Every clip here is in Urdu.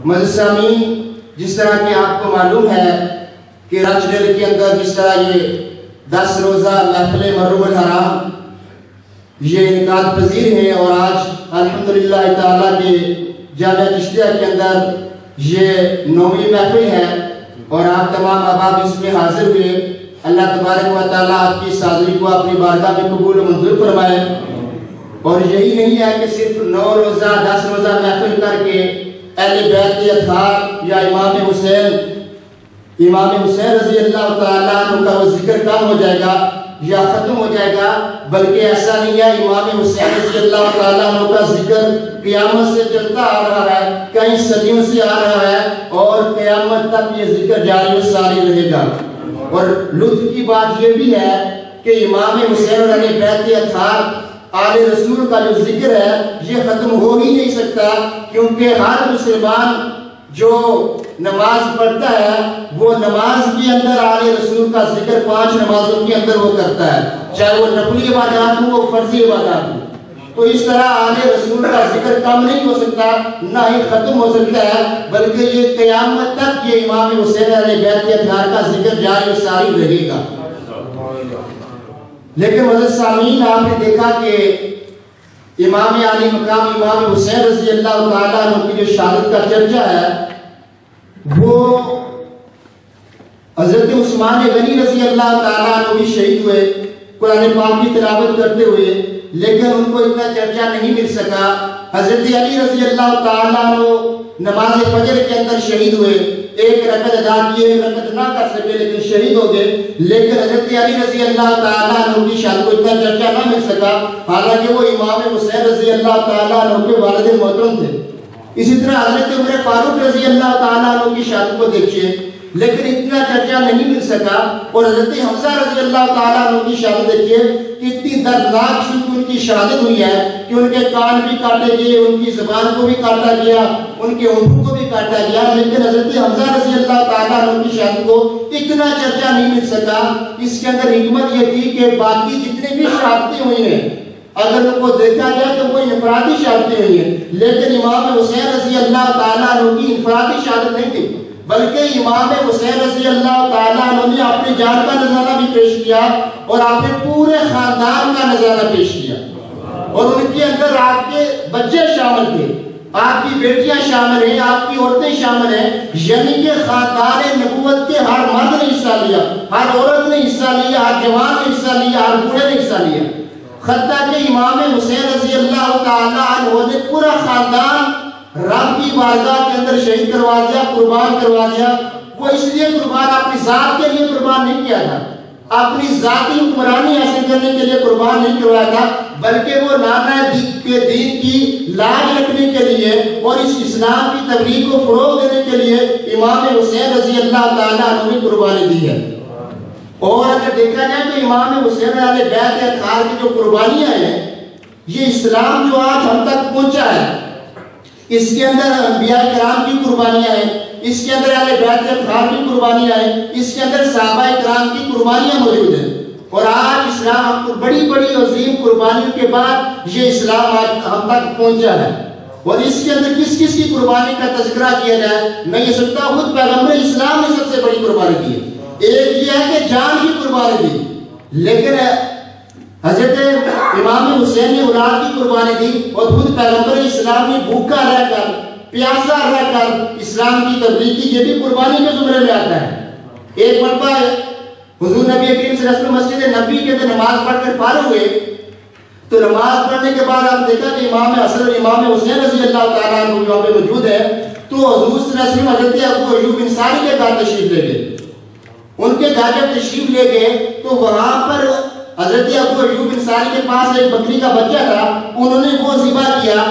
معزز سامعین، جس طرح کہ آپ کو معلوم ہے کہ رچ ڈیل کے اندر جس طرح یہ 10 روزہ محفل محرم الحرام یہ انعقاد پذیر ہیں، اور آج الحمدللہ تعالیٰ کے جامعہ چشتیہ کے اندر یہ 9ویں محفل ہے اور آپ تمام احباب اس میں حاضر ہوئے۔ اللہ تبارک و تعالیٰ آپ کی اس حاضری کو اپنی بارگاہ میں قبول و منظور فرمائے۔ اور یہی نہیں ہے کہ صرف 9 روزہ 10 روزہ محفل کر کے اہل بیت اطہار یا امام حسین رضی اللہ تعالیٰ عنہ کا وہ ذکر کم ہو جائے گا یا ختم ہو جائے گا، بلکہ ایسا نہیں ہے۔ امام حسین رضی اللہ تعالیٰ عنہ کا ذکر قیامت سے چلتا آ رہا ہے، کئی صدیوں سے آ رہا ہے، اور قیامت تک یہ ذکر جاری و ساری رہے گا۔ اور لطف کی بات یہ بھی ہے کہ امام حسین اور اہل بیت اطہار آل رسول کا جو ذکر ہے یہ ختم ہو ہی نہیں سکتا، کیونکہ ہر مسلمان جو نماز پڑھتا ہے وہ نماز کے اندر آل رسول کا ذکر 5 نمازوں کے اندر وہ کرتا ہے، چاہے وہ نفلی عبادات ہوں وہ فرضی عبادات ہوں۔ تو اس طرح آل رسول کا ذکر کم نہیں ہو سکتا، نہ ہی ختم ہو سکتا ہے، بلکہ یہ قیامت تک یہ امام حسین اہل بیت اطہار کا ذکر جاری و ساری رہے گا۔ لیکن معزز سامعین، آپ نے دیکھا کہ امام علی مقام امام حسین رضی اللہ تعالیٰ عنہ کی جو شہادت کا چرچا ہے وہ حضرت عثمان غنی رضی اللہ تعالیٰ عنہ بھی شہید ہوئے قرآن پاک کی تلاوت کرتے ہوئے، لیکن ان کو اتنا چرچا نہیں مل سکا۔ حضرت علی رضی اللہ تعالیٰ عنہ نماز فجر کے اندر شہید ہوئے، 1 رکعت ادا کیے، 1 رکعت نہ کر سکے لیکن شہید ہو گئے، لیکن حضرت علی رضی اللہ تعالیٰ عنہ کی شان کو اتنا چرچا نہ مل سکا، حالانکہ وہ امام حسین رضی اللہ تعالیٰ عنہ کے والد محترم تھے۔ اسی طرح حضرت عمر فاروق رضی اللہ تعالیٰ عنہ کی شان کو دیکھیے، لیکن اتنا چرچا نہیں مل سکا۔ اور حضرت حمزہ رضی اللہ تعالیٰ عنہ کی شہادت دیکھیے کہ اتنی دردناک ان کی شہادت ہوئی ہے کہ ان کے کان بھی کاٹے گئے، ان کی زبان کو بھی کاٹا گیا، ان کے ہونٹوں کو بھی کاٹا گیا، لیکن حضرت حمزہ رضی اللہ تعالیٰ عنہ کی شہادت کو اتنا چرچا نہیں مل سکا۔ اس کے اندر حکمت یہ تھی کہ باقی جتنے بھی شہادتیں ہوئی ہیں اگر ان کو دیکھا جائے تو وہ انفرادی شہادتیں ہوئی ہیں، لیکن امام حسین رضی اللہ تعالیٰ عنہ کی انفرادی شہادت نہیں تھی، بلکہ امام حسین رضی اللہ تعالیٰ عنہ نے اپنی جان کا نذرانہ بھی پیش کیا اور اپنے پورے خاندان کا نذرانہ پیش کیا، اور ان کے اندر آپ کے بچے شامل تھے، آپ کی بیٹیاں شامل ہیں، آپ کی عورتیں شامل ہیں، یعنی کہ خاندان نبوت کے ہر مرد نے حصہ لیا، ہر عورت نے حصہ لیا، ہر جوان نے حصہ لیا، ہر بوڑھے نے حصہ لیا۔ حتیٰ کہ امام حسین رضی اللہ تعالیٰ عنہ نے پورا خاندان رب کی بارگاہ کے اندر شہید کروا دیا، قربان کروا دیا۔ وہ اس لیے قربان اپنی ذات کے لیے قربان نہیں کیا تھا، اپنی ذاتی حکمرانی حاصل کرنے کے لیے قربان نہیں کروایا تھا، بلکہ وہ نانا کے دین کی لاج رکھنے کے لیے اور اس اسلام کی تبلیغ کو فروغ دینے کے لیے امام حسین رضی اللہ تعالیٰ عنہ نے قربانی دی ہے۔ اور اگر دیکھا جائے تو امام حسین علیہ بیت اطہار کی جو قربانیاں ہیں، یہ اسلام جو آج ہم تک پہنچا ہے، اس کے اندر انبیاء کرام کی قربانیاں ہیں، اس کے اندر اہل بیت اطہار کی قربانیاں ہیں، اس کے اندر صحابہ کرام کی قربانیاں موجود ہیں، اور آج اسلام ہم کو بڑی بڑی عظیم قربانیوں کے بعد یہ اسلام آج ہم تک پہنچا ہے۔ اور اس کے اندر کس کس کی قربانی کا تذکرہ کیا جائے، میں یہ سمجھتا ہوں خود پیغمبر اسلام نے سب سے بڑی قربانی دی ہے۔ ایک یہ ہے کہ جان کی قربانی دی، لیکن حضرت امام حسین نے اولاد کی قربانی دی، اور خود پیغمبر اسلام نے بھوکا رہ کر پیاسا رہ کر اسلام کی تبلیغ کی، یہ بھی قربانی کے زمرے میں آتا ہے۔ ایک مرتبہ حضور نبی کریم صلی اللہ علیہ وسلم مسجد نبی کے اندر نماز پڑھ کر فارغ ہوئے، تو نماز پڑھنے کے بعد آپ دیکھا کہ امام حسن اور امام حسین رضی اللہ تعالیٰ عنہ یہاں پہ موجود ہے، تو حضور صلی اللہ علیہ وسلم حضرت ابو ایوب انصاری کے گھر تشریف لے گئے۔ ان کے گھر جب تشریف لے گئے تو وہاں پر حضرت ابو ایوب انصاری کے پاس ایک بکری کا بچہ تھا، انہوں نے وہ ذبح کیا،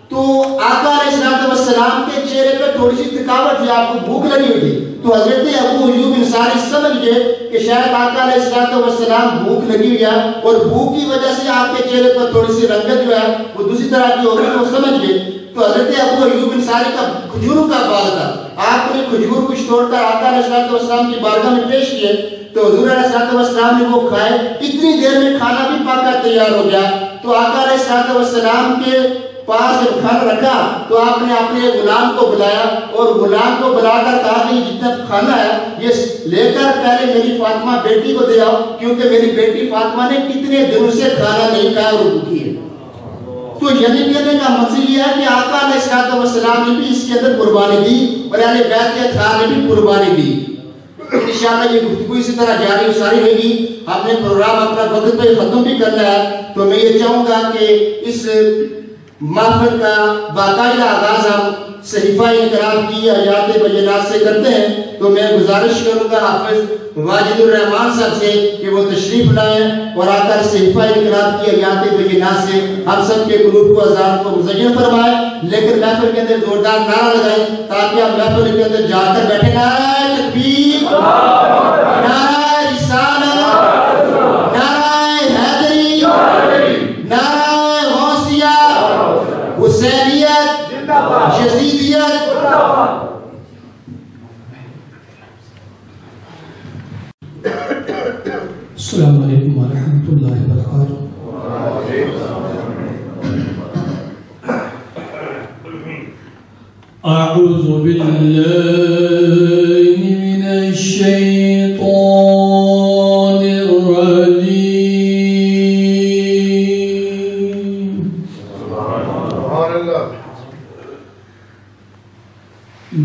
تو آقا علیہ السلام کے چہرے پہ تھوڑی سی تھکاوٹ تھی، آپ کو بھوک لگی ہوئی تھی، تو حضرت ابو ایوب انصاری سمجھ گئے کہ شاید آقا علیہ السلام بھوک لگی ہوئی ہے، اور بھوک کی وجہ سے آپ کے چہرے پر تھوڑی سی رنگت جو ہے وہ دوسری طرح کی ہو گئی، وہ سمجھ گئے۔ تو حضرت ابو ایوب انصاری کا کھجوروں کا باغ تھا، آپ نے کھجور کچھ توڑ کر آقا علیہ السلام کی بارگاہ میں پیش کیے، تو حضور علیہ السلام نے وہ کھائے، اتنی دیر میں کھانا بھی پکا تیار ہو گیا، تو آقا علیہ السلام کے پاس جب کھانا رکھا تو آپ نے اپنے غلام کو بلایا اور غلام کو بلا کر کہا کہ جتنا کھانا ہے یہ لے کر پہلے میری فاطمہ بیٹی کو دے آؤ، کیونکہ میری بیٹی فاطمہ نے کتنے دنوں سے کھانا نہیں کھایا اور بھوکی ہے۔ تو یعنی کہنے کا مقصد یہ ہے کہ آقا علیہ السلام نے بھی اس کے اندر قربانی دی اور اہل بیت کے اطہار نے بھی قربانی دی۔ انشاءاللہ یہ گفتگو اسی طرح جاری و ساری رہے گی۔ ہم نے پروگرام اپنا وقت پہ ختم بھی کرنا ہے، تو میں یہ چاہوں گا کہ اس محفل کا باقاعدہ آغاز ہم صحیفہ انقلاب کی آیات بینات سے کرتے ہیں۔ تو میں گزارش کروں گا حافظ واجد الرحمان صاحب سے کہ وہ تشریف لائیں اور آ کر صحیفہ انقلاب کی آیات بینات سے ہم سب کے قلوب کو اذان کو مزین فرمائیں، لیکن محفل کے اندر زوردار نعرہ لگائیں تاکہ ہم محفل کے اندر جا کر بیٹھے۔ نعرہ تکبیر، نعرہ رسالت، نعرہ حیدری، نعرہ غوثیہ، حسینیت، یزیدیت۔ السلام علیکم ورحمۃ اللہ وبرکاتہ۔ اعوذ باللہ من الشیطان الرجیم،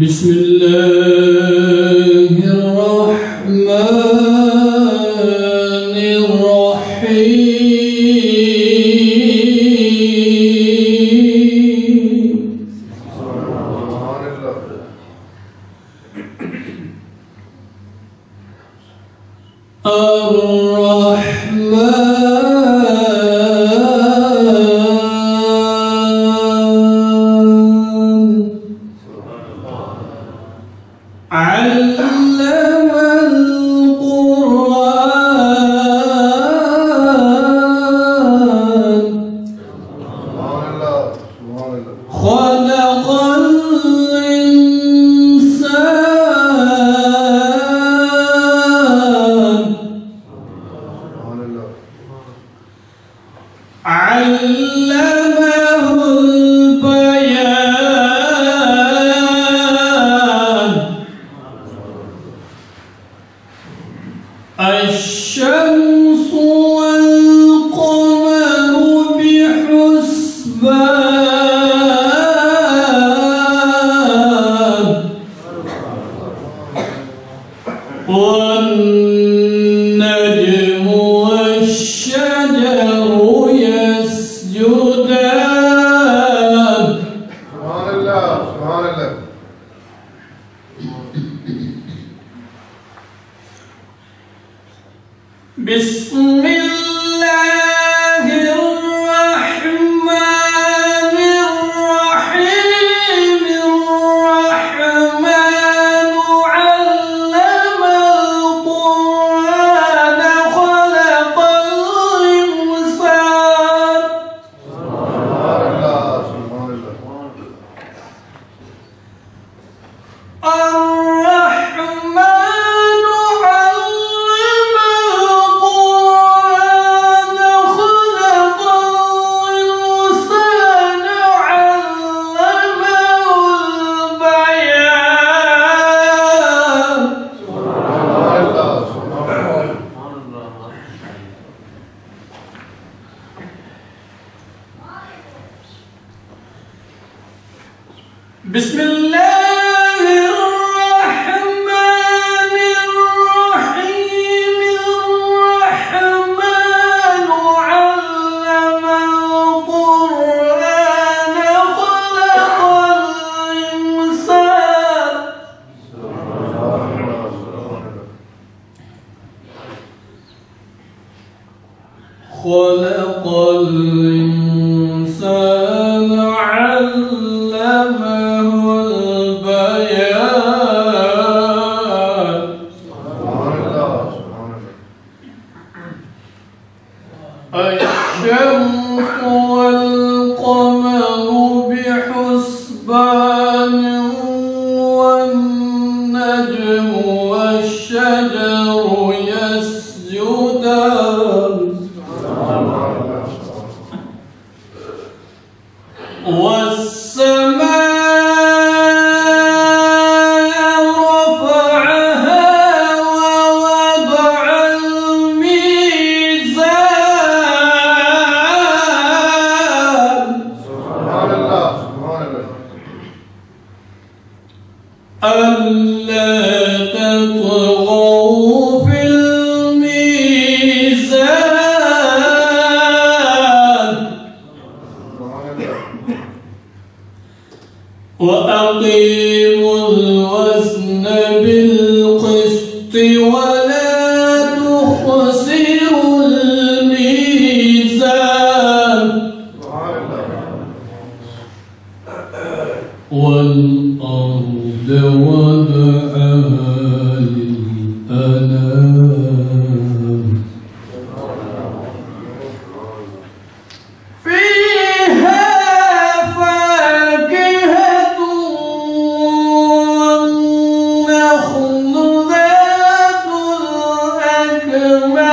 بسم اللہ الرحمن بسم اللہ الرحمن الرحیم، الرحمن علم القرآن خلق الإنسان، خلق الإنسان علمه البيان، الشمس والقمر بحسبان، والنجم والشجر يسجدان، ألا تطغوا في الميزان وأقيموا الوزن بالقسط ولا تخسروا الميزان والأرض وضعها للأنام فيها فاكهة والنخل ذات الأكمام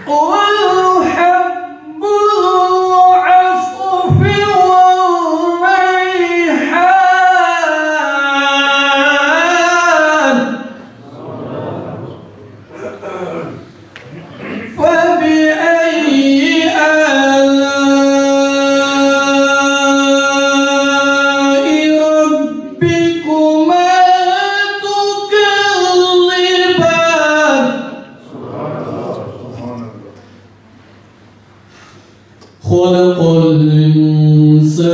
والحب ذو العصف والريحان فبأي آلاء ربكما تكذبان خلق الإنسان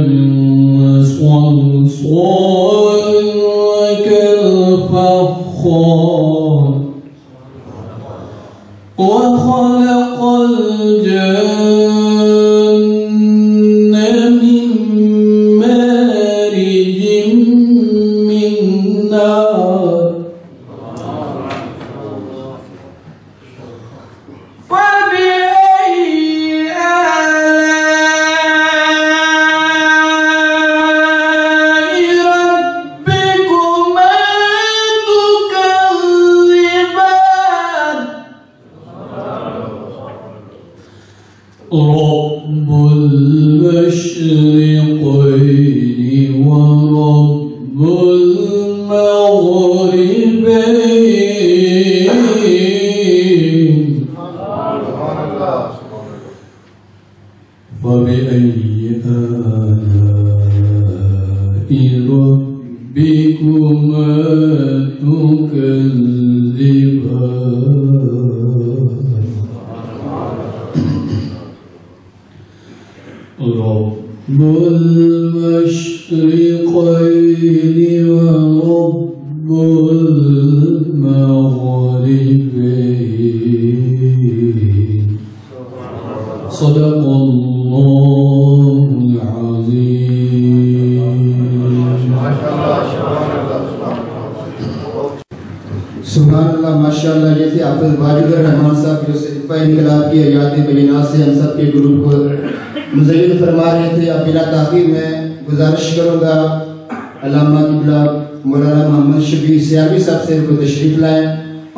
من صلصال كالفخار وخلق الجن من مارج من نار فبأي آلاء ربكما تكذبان رب المشرقين ورب المغربين فبأي آلاء ربكما تكذبان رب المشرقين ورب المغربين صدق الله العظيم سبحان اللہ ماشاءاللہ. یہ تھے حافظ باجد الرحمان صاحب جو صفہ انقلاب کی آیات بینات سے ہم سب کے گروپ کو مزین فرما رہے تھے. اب بلا تاخیر میں گزارش کروں گا علامہ قبلہ مولانا محمد شبیر سیاوی صاحب سے کو تشریف لائیں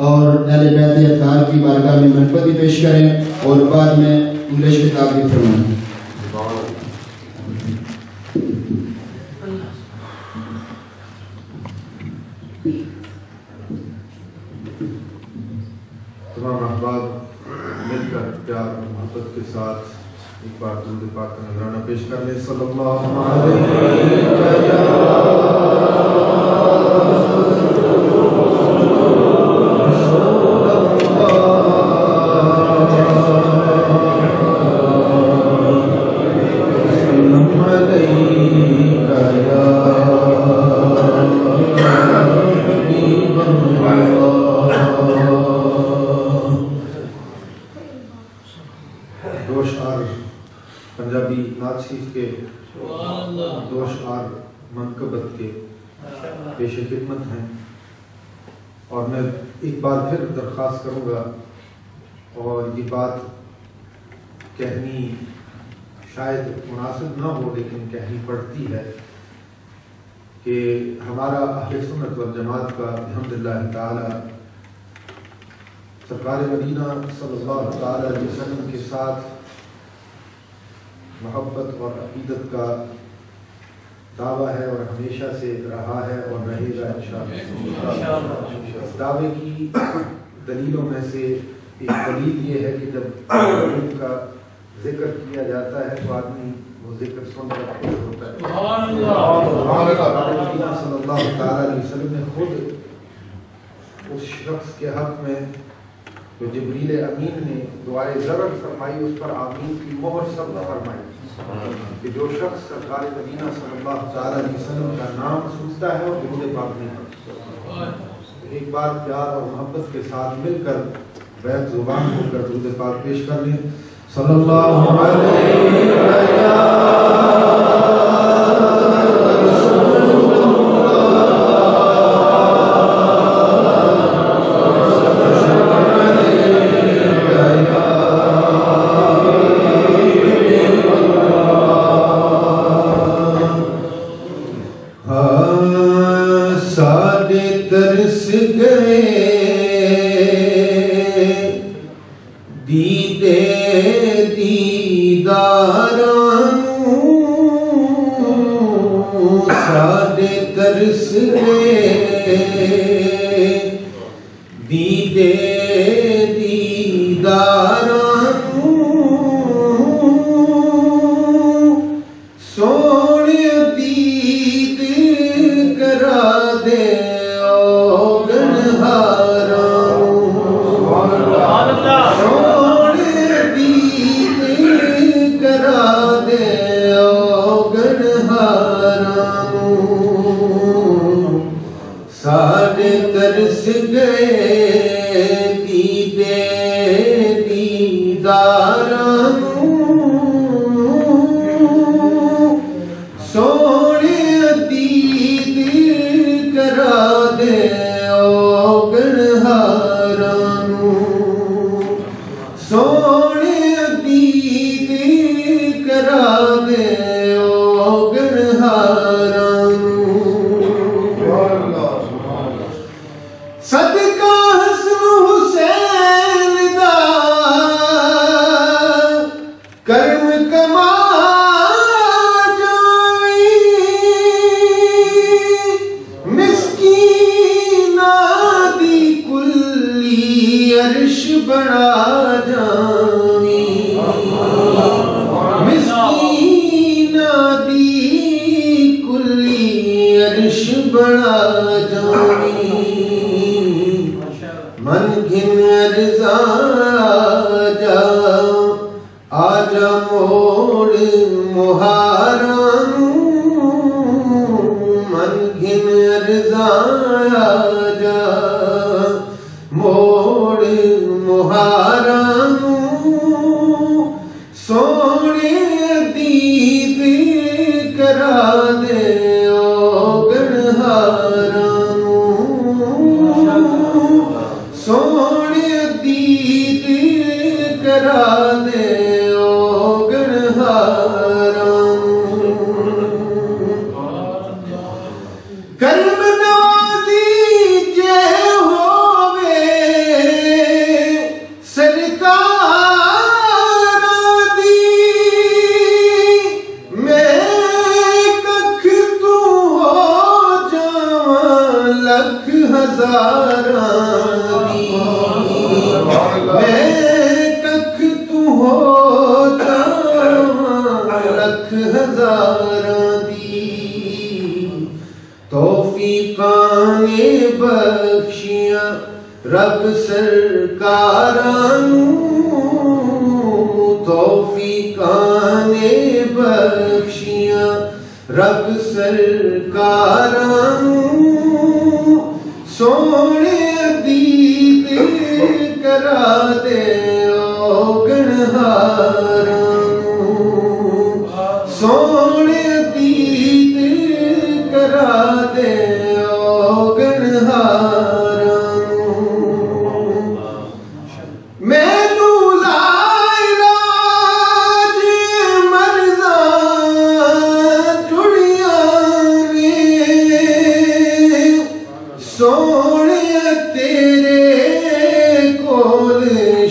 اور اہل بیت اطہار کی بارگاہ میں منقبت پیش کریں اور بعد میں انگلش خطاب بھی فرمائیں. تمام احباب مل کر پیار اور محبت کے ساتھ ایک بار درود پاک کا نذرانہ پیش کر لیں. صلی اللہ علیہ پنجابی نعت شریف کے دو اشعار منقبت کے پیش خدمت ہیں اور میں ایک بار پھر درخواست کروں گا اور یہ بات کہنی شاید مناسب نہ ہو لیکن کہنی پڑتی ہے کہ ہمارا اہل سنت والجماعت کا الحمدللہ تعالی سرکار مدینہ صلی اللہ تعالی علیہ وسلم کے ساتھ محبت اور عقیدت کا دعویٰ ہے اور ہمیشہ سے رہا ہے اور رہے گا انشاءاللہ. اس دعوے کی دلیلوں میں سے ایک دلیل یہ ہے کہ جب کا ذکر کیا جاتا ہے تو آدمی وہ ذکر سن کر خوش ہوتا ہے. مدینہ صلی اللہ تعالیٰ علیہ وسلم نے خود اس شخص کے حق میں جو جبریل امین نے دعائے ضرر فرمائی اس پر آمین کی مہر سب فرمائی کہ جو شخص سرکار مدینہ صلی اللہ تعالیٰ علیہ وسلم کا نام سنتا ہے اور درود پاک نہیں پڑھتا. ایک بار پیار اور محبت کے ساتھ مل کر بیت زبان ہو کر درود پاک پیش کر لیں. صلی اللہ علیہ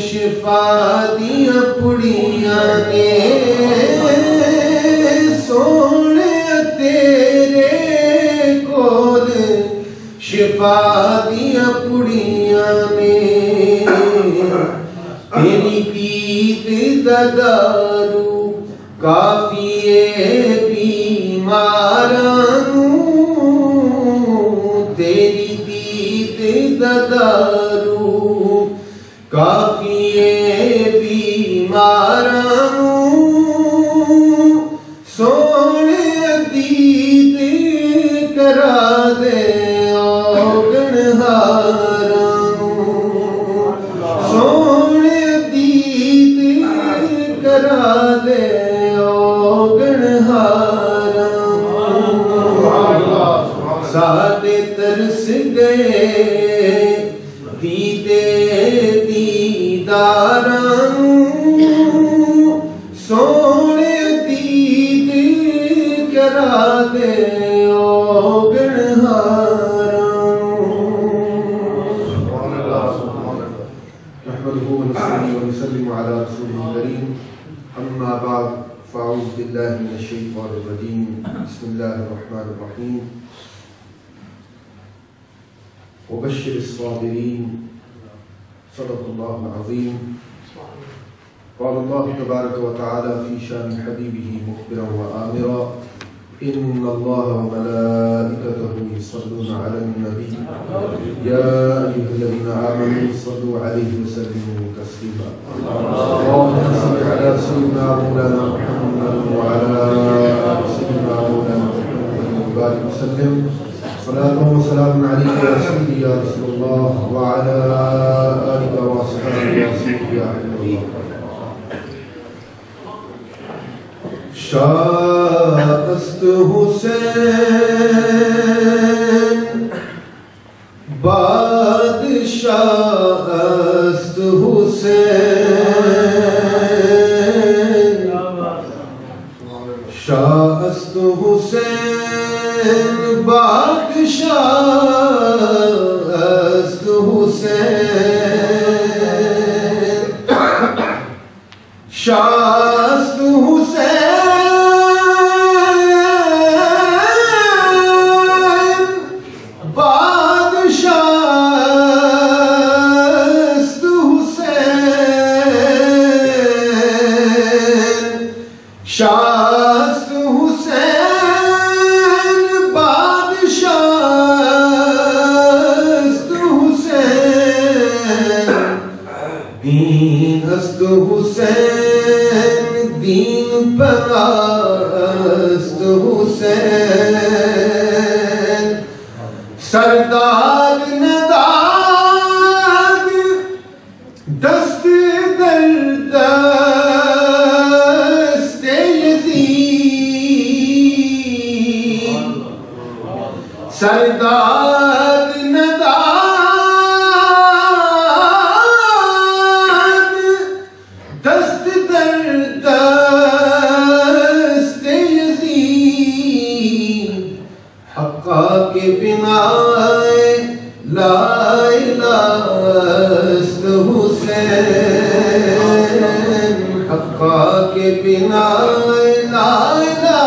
شفا دیا پڑیاں نے سو دید ددارو کافیے بیمارانو تیری دید ددارو کافیے بیمارانو سونے دید کرا دے گنہارانو سونے دید کرا دے گنہارانو ساڈے ترس گئے دیدے دیدارانو سونے دید کرا دے نحمده ونصلي ونسلم على رسوله الكريم أما بعد فأعوذ بالله من الشيطان الرجيم بسم الله الرحمن الرحيم وبشر الصابرين صدق الله العظيم قال الله تبارك وتعالى في شان حبيبه مخبرا وآمرا إن الله وملائكته يصلون على النبي يا أيها الذين آمنوا صلوا عليه وسلموا تسليما اللهم صل على سيدنا مولانا محمد وعلى آل سيدنا مولانا محمد وبارك وسلم صلاة وسلام عليك يا سيدي يا رسول الله وعلى آلك وأصحابك يا سيدي يا حبيب الله شاست حسین بادشاہست حسین شاست حسین بادشاہست حسین شاست حسین شاست حسین بادشاہست حسین دین است حسین دین پرست حسین سردار نداد دست در دست یزید سردار نداد دست در دست یزید حقا کے بنا لا الہ است حسین حقا کے بنا لا الہ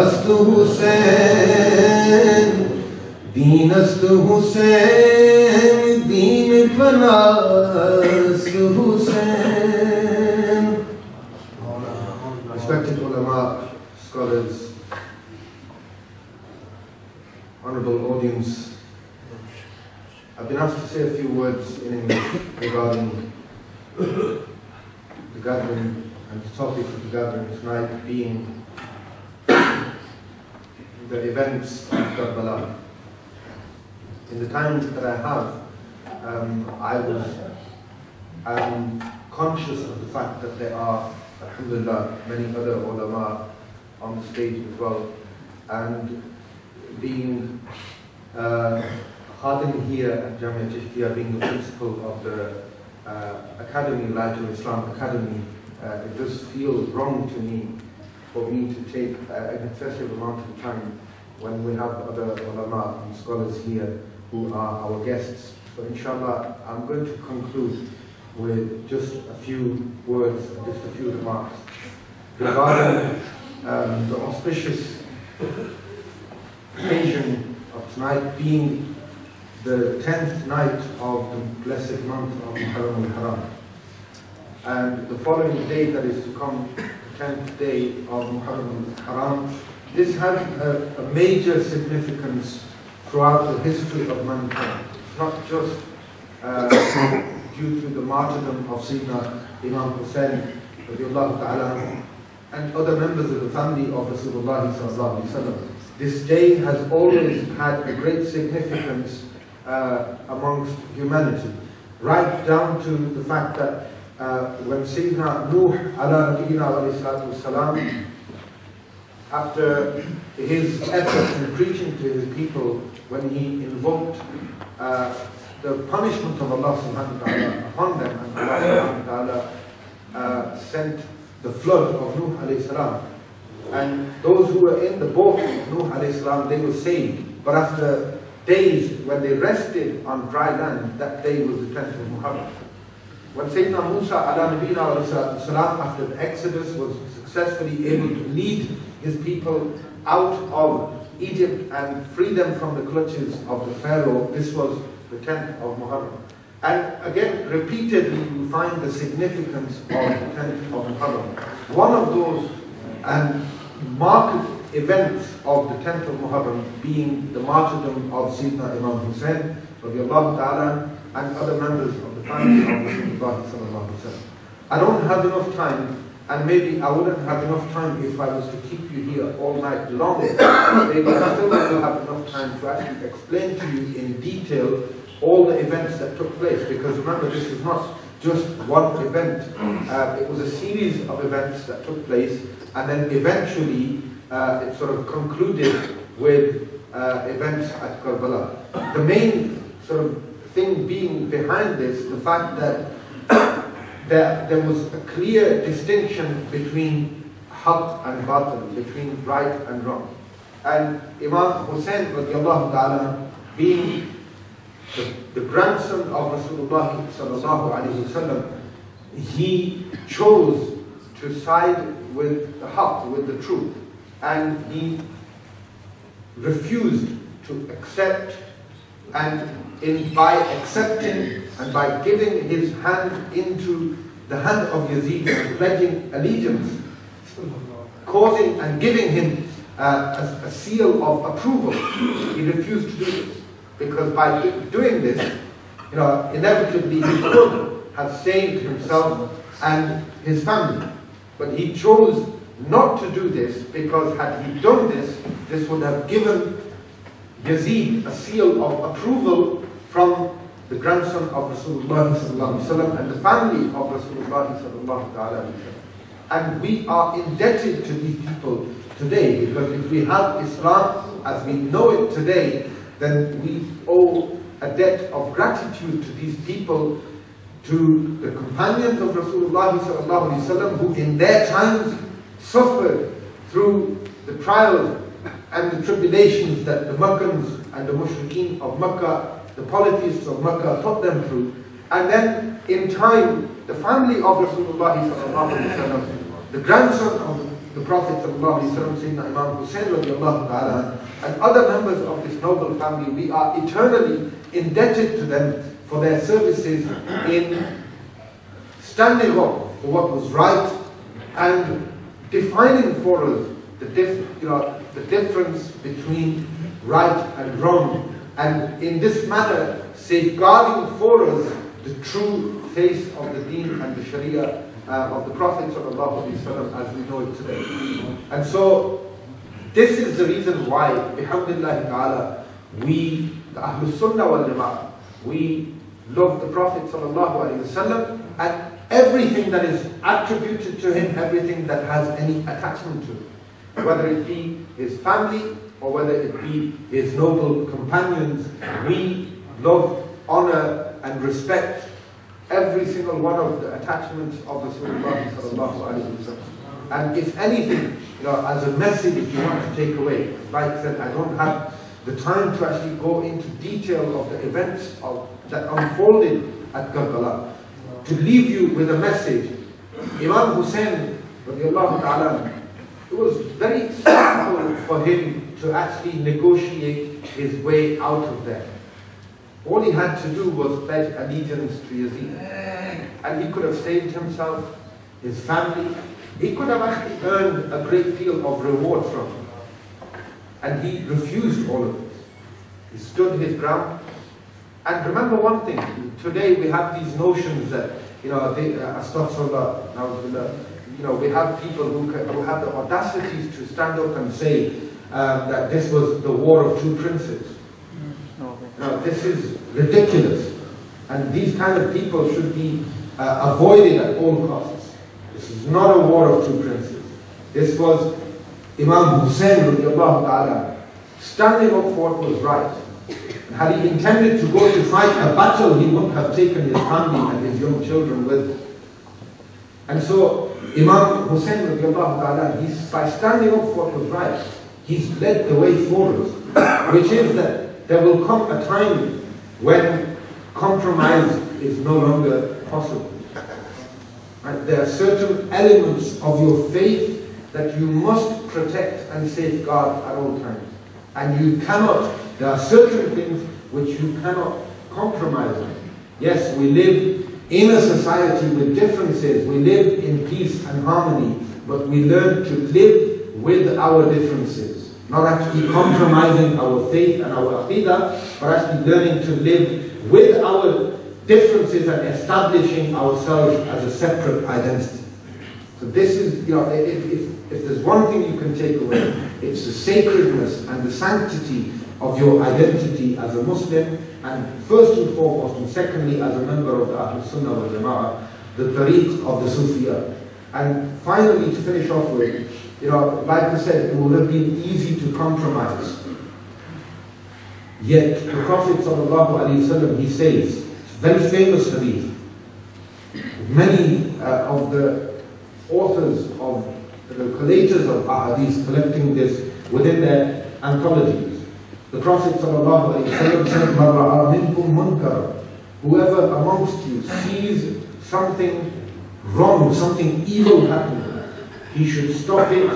است حسین دین است حسین دین فنا است حسین. Respected ulama, scholars, honorable audience, I've been asked to say a few words in English regarding the gathering and the topic of the gathering tonight being the events of Karbala. In the time that I have, I'm conscious of the fact that there are, alhamdulillah, many other ulama on the stage as well, and being Khadim here at Jamia Chishtiya, being the principal of the Academy, Light of Islam Academy, it does feel wrong to me for me to take an excessive amount of time when we have other ulama and scholars here who are our guests. So inshallah, I'm going to conclude with just a few words, just a few remarks regarding the auspicious occasion of tonight being the 10th night of the blessed month of Muharram al-Haram. and the following day that is to come, the 10th day of Muharram al-Haram, this has a major significance throughout the history of mankind. It's not just due to the martyrdom of Sayyidina Imam Hussain radiallahu ta'ala and other members of the family of Rasulullah sallallahu alaihi wasallam. This day has always had a great significance amongst humanity, right down to the fact that when Sayyidina Nuh ala nabiyyina alayhi salatu wassalam, after his efforts in preaching to his people, when he invoked the punishment of Allah subhanahu wa ta'ala upon them, and Allah subhanahu wa ta'ala sent the flood of Nuh alayhi salam, and those who were in the boat of Nuh alayhi salam, they were saved. But after days when they rested on dry land, that day was the 10th of Muharram. When Sayyidina Musa ala nabiyyina alayhi salam, after the Exodus, was successfully able to lead his people out of Egypt and free them from the clutches of the Pharaoh, this was the 10th of Muharram. And again, repeatedly, we find the significance of the 10th of Muharram. One of those marked events of the 10th of Muharram being the martyrdom of Sayyidina Imam Hussain radiallahu ta'ala and other members of the family of Rasulullah sallallahu alaihi wasallam. I don't have enough time, and maybe I wouldn't have enough time if I was to keep you here all night long. Maybe I still don't have enough time to actually explain to you in detail all the events that took place, because remember, this is not just one event. It was a series of events that took place, and then eventually it sort of concluded with events at Karbala. The main sort of thing being behind this, the fact that there was a clear distinction between haqq and batil, between right and wrong. And Imam Hussain radiallahu ta'ala, being the grandson of Rasulullah sallallahu alaihi wasallam, he chose to side with the haqq, with the truth, and he refused to accept, and by accepting and by giving his hand into the hand of Yazid and pledging allegiance, causing and giving him a seal of approval, he refused to do this. Because by doing this, inevitably he could have saved himself and his family. But he chose not to do this, because had he done this, this would have given Yazid a seal of approval from the grandson of Rasulullah sallallahu alaihi wasallam and the family of Rasulullah sallallahu alaihi wasallam. And we are indebted to these people today, because if we have Islam as we know it today, then we owe a debt of gratitude to these people, to the companions of Rasulullah sallallahu alaihi wasallam, who in their times suffered through the trials and the tribulations that the Makkans and the Mushrikeen of Makkah, the polytheists of Makkah, put them through. And then in time, the family of Rasulullah sallallahu alaihi wasallam, the grandson of the Prophet sallallahu alaihi wasallam, Sayyidina Imam Hussain radiallahu ta'ala, and other members of this noble family, we are eternally indebted to them for their services in standing up for what was right and defining for us the difference between right and wrong, and in this manner safeguarding for us the true face of the deen and the sharia of the Prophet sallallahu alaihi wasallam as we know it today. And so this is the reason why, bihamdillahi ta'ala, we, the Ahlus Sunnah wal Jama'ah, we love the Prophet sallallahu alaihi wasallam and everything that is attributed to him, everything that has any attachment to him, whether it be his family or whether it be his noble companions. We love, honor and respect every single one of the attachments of Rasulullah sallallahu alaihi wasallam. And if anything, as a message, if you want to take away, like I said, I don't have the time to actually go into detail of the events that unfolded at Karbala. To leave you with a message, Imam Hussain radiallahu ta'ala, it was very simple for him to actually negotiate his way out of there. All he had to do was pledge allegiance to Yazid. And he could have saved himself, his family. He could have actually earned a great deal of reward from it. And he refused all of this. He stood his ground. And remember one thing, today we have these notions that, we have people who have the audacities to stand up and say that this was the war of two princes. Now, this is ridiculous. And these kind of people should be avoided at all costs. This is not a war of two princes. This was Imam Hussein radiallahu ta'ala standing up for what was right. And had he intended to go to fight a battle, he wouldn't have taken his family and his young children with him. And so Imam Hussein radiallahu ta'ala, by standing up for what was right, he's led the way forward, which is that there will come a time when compromise is no longer possible. Right? There are certain elements of your faith that you must protect and safeguard at all times. And you cannot, there are certain things which you cannot compromise on. Yes, we live in a society with differences, we live in peace and harmony, but we learn to live with our differences. Not actually compromising our faith and our aqidah, but actually learning to live with our differences and establishing ourselves as a separate identity. So this is, if there's one thing you can take away, it's the sacredness and the sanctity of your identity as a Muslim, and first and foremost, and secondly, as a member of the Ahlul Sunnah wal Jama'ah, the tariq of the Sufiya. And finally, to finish off with, like I said, it would have been easy to compromise. Yet, the Prophet ﷺ, he says, it's a very famous hadith. Many of the authors of the collators of ahadith collecting this within their anthologies. The Prophet ﷺ said, "Man ra'a minkum munkara," whoever amongst you sees something wrong, something evil happening, he should stop it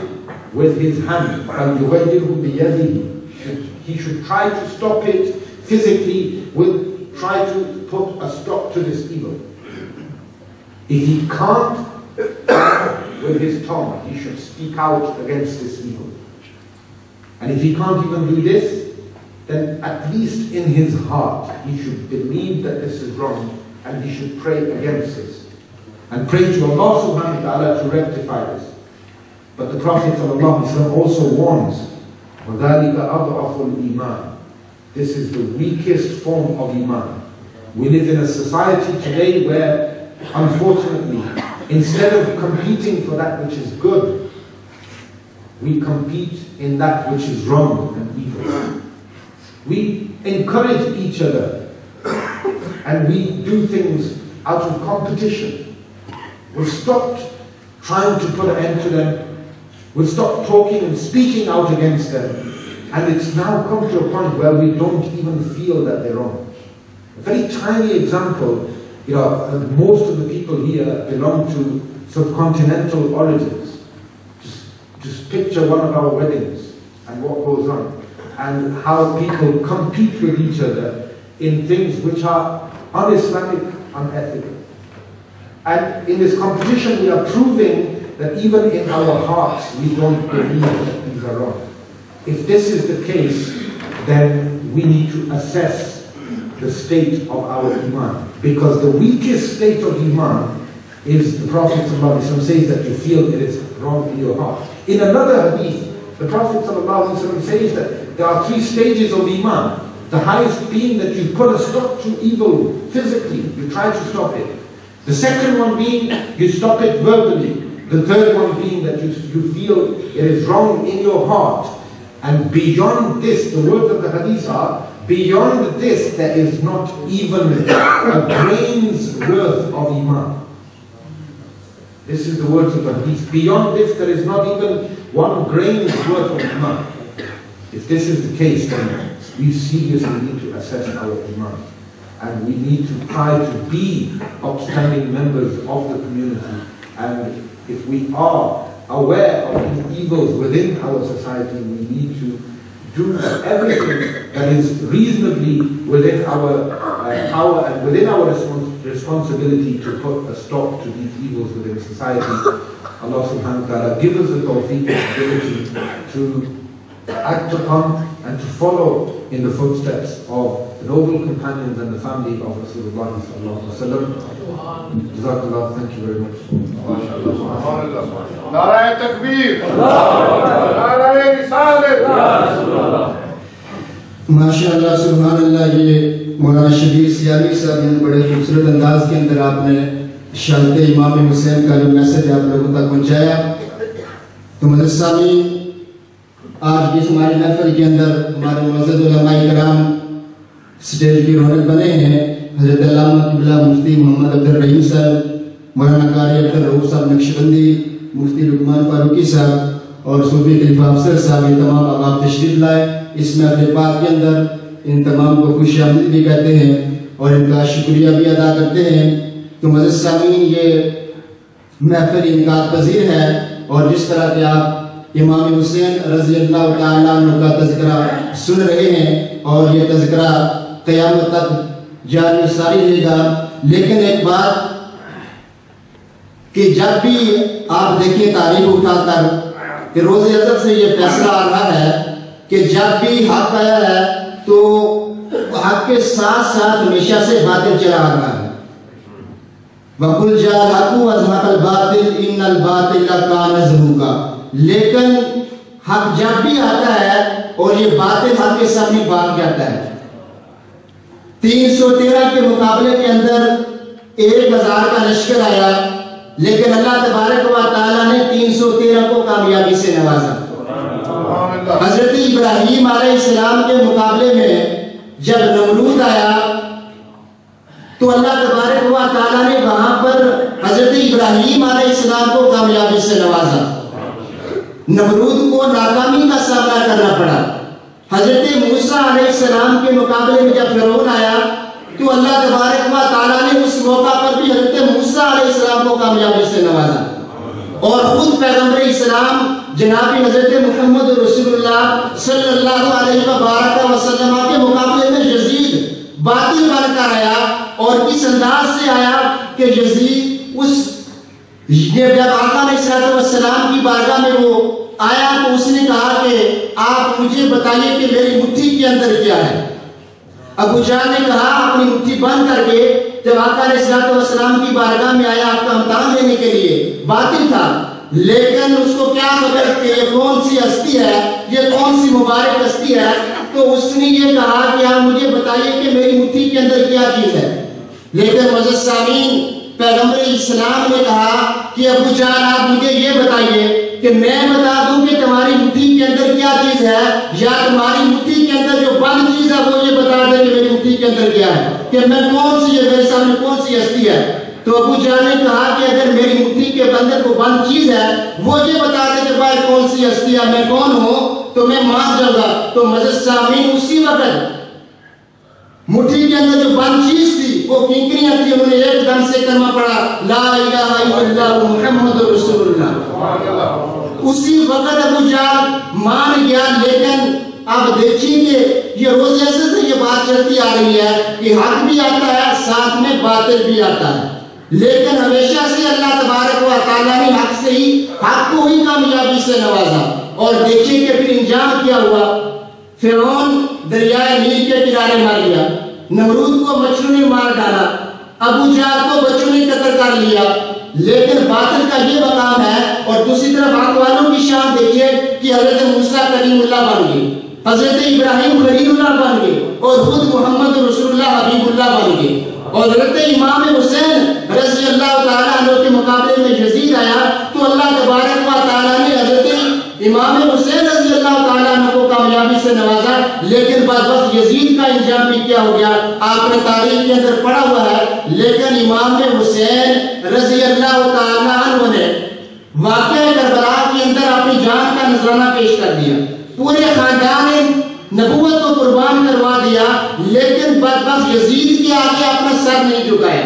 with his hand. He should try to stop it physically, try to put a stop to this evil. If he can't, with his tongue, he should speak out against this evil. And if he can't even do this, then at least in his heart, he should believe that this is wrong, and he should pray against this. And pray to Allah subhanahu wa ta'ala to rectify this. But the Prophet ﷺ also warns, وَذَلِكَ أَضْعَفُ الْإِيمَانِ. This is the weakest form of Iman. We live in a society today where, unfortunately, instead of competing for that which is good, we compete in that which is wrong and evil. We encourage each other and we do things out of competition. We've stopped trying to put an end to them. We've stopped talking and speaking out against them. And it's now come to a point where we don't even feel that they're wrong. A very tiny example, most of the people here belong to subcontinental origins. Just picture one of our weddings and what goes on, and how people compete with each other in things which are un-Islamic, unethical. And in this competition we are proving that even in our hearts we don't believe that these are wrong. If this is the case, then we need to assess the state of our Iman. Because the weakest state of Iman is, the Prophet ﷺ says, that you feel it is wrong in your heart. In another hadith, the Prophet ﷺ says that there are 3 stages of Iman. The highest being that you put a stop to evil physically, you try to stop it. The second one being you stop it verbally. The third one being that you feel it is wrong in your heart. And beyond this, the words of the hadith are, beyond this there is not even a grain's worth of Iman. This is the words of the hadith. Beyond this there is not even 1 grain's worth of Iman. If this is the case, then we seriously need to assess our Iman. And we need to try to be upstanding members of the community. And if we are aware of the evils within our society, we need to do everything that is reasonably within our power and within our responsibility to put a stop to these evils within society. Allah subhanahu wa ta'ala give us the tawfiq and ability to act upon and to follow in the footsteps of the noble companions and the family of Rasulullah sallallahu alaihi wasallam. Jazakallah, thank you very much. نعرہ تکبیر، نعرہ رسالت. ماشاءاللہ سبحان اللہ. یہ مولانا شبیر سیالی صاحب نے بڑے خوبصورت انداز کے اندر آپ نے شہادت امام حسین کا جو میسج آپ لوگوں تک پہنچایا. تو مدد سامعین، آج بھی ہماری محفل کے اندر ہمارے معزز علماء کرام سٹیج کی رونق بنے ہیں. حضرت علامہ قبلہ مفتی محمد عبد الرحیم صاحب، مولانا قاری عبد الرؤوف صاحب نقشبندی، مفتی لقمان فاروقی صاحب اور صوفی خلیفہ افسر صاحب، یہ تمام احباب تشریف لائے اس محفل پاک کے اندر. ان تمام کو خوش آمدید بھی کہتے ہیں اور ان کا شکریہ بھی ادا کرتے ہیں. تو معزز سامعین، یہ محفل انعقاد پذیر ہے اور جس طرح کہ آپ امام حسین رضی اللہ تعالیٰ عنہ کا تذکرہ سن رہے ہیں اور یہ تذکرہ قیامت تک جاری و ساری رہے گا. لیکن ایک بات کہ جب بھی آپ دیکھیں تاریخ اٹھا کر کہ روز ازل سے یہ فیصلہ آ رہا ہے کہ جب بھی حق آیا ہے تو حق کے ساتھ ساتھ ہمیشہ سے باطل چلا آ رہا ہے. وَقُلْ جَاءَ الْحَقُّ وَزَهَقَ الْبَاطِلُ إِنَّ الْبَاطِلَ كَانَ زَهُوقًا. لیکن حق جب بھی آتا ہے اور یہ باطل حق کے سامنے بھاگ جاتا ہے. 313 کے مقابلے کے اندر 1000 کا لشکر آیا، لیکن اللہ تبارک و تعالیٰ نے 313 کو کامیابی سے نوازا. حضرت ابراہیم علیہ السلام کے مقابلے میں جب نمرود آیا تو اللہ تبارک و تعالیٰ نے وہاں پر حضرت ابراہیم علیہ السلام کو کامیابی سے نوازا. نمرود کو ناکامی کا سامنا کرنا پڑا. حضرت موسیٰ علیہ السلام کے مقابلے میں جب فرعون آیا تو اللہ تبارک و تعالیٰ نے اس موقع پر بھی حضرت موسیٰ علیہ السلام کو کامیابی سے نوازا. اور خود پیغمبر اسلام جناب حضرت محمد رسول اللہ صلی اللہ علیہ وسلم کے مقابلے میں یزید باطل بن کر آیا. اور کس انداز سے آیا کہ یزید جب آقا علیہ السلام کی بارگاہ میں وہ آیا تو اس نے کہا کہ آپ مجھے بتائیے کہ میری مٹھی کے اندر کیا ہے. ابو جہل نے کہا اپنی مٹھی بند کر کے جب آقا علیہ السلام کی بارگاہ میں آیا آپ کا امتحان لینے کے لیے، باطل تھا لیکن اس کو کیا خبر کہ یہ کون سی ہستی ہے، یہ کون سی مبارک ہستی ہے. تو اس نے یہ کہا کہ آپ مجھے بتائیے کہ میری مٹھی کے اندر کیا چیز ہے. لیکن معزز سامعین، پیغمبر اسلام نے کہا کہ ابو جہل آپ مجھے یہ بتائیے کہ میں بتا دوں کہ تمہاری مٹھی کے اندر کیا چیز ہے، یا تمہاری مٹھی کے اندر جو بند چیز ہے وہ یہ بتا دے کہ میری مٹھی کے اندر کیا ہے، کہ میں کون سی ہے، میرے سامنے کون سی ہستی ہے. تو ابو جہل نے کہا کہ اگر میری مٹھی کے اندر وہ بند چیز ہے وہ یہ بتا دے کہ بھائی کون سی ہستی ہے، میں کون ہوں تو میں مان جاؤں گا. تو معزز سامعین، اسی وقت مٹھی کے اندر جو بند چیز تھی وہ کنکریاں تھی، انہوں نے ایک دم سے کلمہ پڑھا لا الہ الا اللہ محمد رسول اللہ. اسی وقت ابو جہل مان گیا. لیکن اب دیکھیں کہ یہ روز ایسے سے یہ بات چلتی آ رہی ہے کہ حق بھی آتا ہے ساتھ میں باطل بھی آتا ہے، لیکن ہمیشہ سے اللہ تبارک و تعالیٰ نے حق سے ہی حق کو ہی کامیابی سے نوازا. اور دیکھیں کہ پھر انجام کیا ہوا. فرعون دریائے نیل کے کنارے مر گیا، نمرود کو مچھروں نے مار ڈالا، ابو جہل کو بچوں نے قتل کر لیا. لیکن باطل کا یہ مقام ہے. اور دوسری طرف حق والوں کی شان دیکھیے کہ حضرت موسیٰ کلیم اللہ بن گئے، حضرت ابراہیم خلیل اللہ بن گئے اور خود محمد رسول اللہ حبیب اللہ بن گئے. اور حضرت امام حسین رضی اللہ تعالیٰ عنہ کے مقابلے میں یزید آیا تو اللہ تبارک و تعالیٰ نے حضرت امام حسین رضی اللہ تعالیٰ عنہ کو کامیابی سے نوازا. لیکن بدبخت یزید کا انجام بھی کیا ہو گیا آپ نے تاریخ کے اندر پڑھا ہوا ہے. لیکن امام حسین رضی اللہ تعالیٰ عنہ نے واقعہ کربلا کے اندر اپنی جان کا نذرانہ پیش کر دیا، پورے خاندان نبوت کو قربان کروا دیا. لیکن بدبخت یزید کے آگے اپنا سر نہیں جھکایا.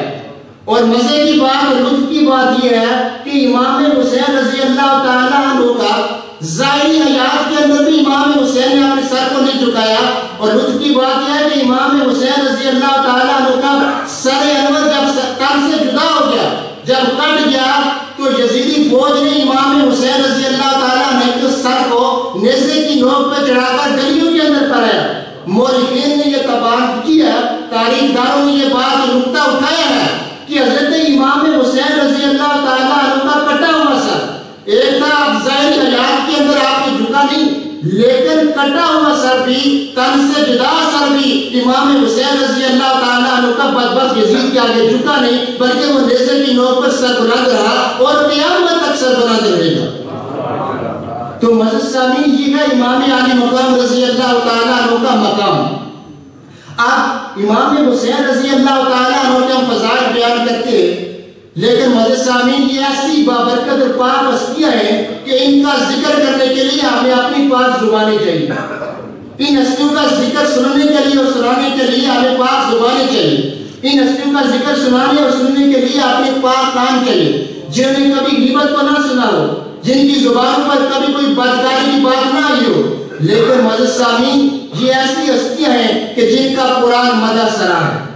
اور مزے کی بات اور لطف کی بات یہ ہے کہ امام حسین رضی اللہ تعالیٰ عنہ کا ظاہری حیات کے اندر بھی امام حسین نے اپنے سر کو رضی اللہ تعالیٰ عنہ کا سر انور جب تن سے جدا ہو گیا، جب کٹ گیا، تو یزیدی فوج نے امام حسین رضی اللہ تعالیٰ عنہ کے سر کو نیزے کی نوک پہ چڑھا کر گلیوں کے اندر پھرایا۔ مورخین نے یہ تباہ کیا، تاریخ داروں نے یہ بات نقطہ اٹھایا ہے کہ حضرت امام حسین رضی اللہ تعالیٰ عنہ کا کٹا ہوا سر، ایک تھا آپ ظاہری حیات کے اندر آپ کو جھکا نہیں، لیکن کٹا ہوا سر بھی، تن سے جدا سر بھی امام حسین رضی اللہ تعالیٰ عنہ کا بدبخت یزید کے آگے جھکا نہیں، بلکہ وہ نیزے کی نوک پر سر بلند رہا اور قیامت تک سر بلند رہے گا۔ تو معزز سامعین، یہ ہے امام عالی مقام رضی اللہ تعالیٰ عنہ کا مقام۔ اب امام حسین رضی اللہ تعالیٰ عنہ کے ہم فضائل بیان کرتے ہیں، لیکن معزز سامعین یہ ایسی بابرکت اور پاک ہستیاں ہیں کہ ان کا ذکر کرنے کے لیے ہمیں اپنی پاک زبانیں چاہیے، ان ہستیوں کا ذکر سننے کے لیے اور سنانے کے لیے ہمیں پاک زبانیں چاہیے، ان ہستیوں کا ذکر سنانے اور سننے کے لیے اپنے پاک کان چاہیے، جنہیں کبھی غیبت کو نہ سنا ہو، جن کی زبانوں پر کبھی کوئی بدکاری کی بات نہ آئی ہو، لیکن معزز سامعین یہ ایسی ہستیاں ہیں کہ جن کا قرآن مدح سرا ہے،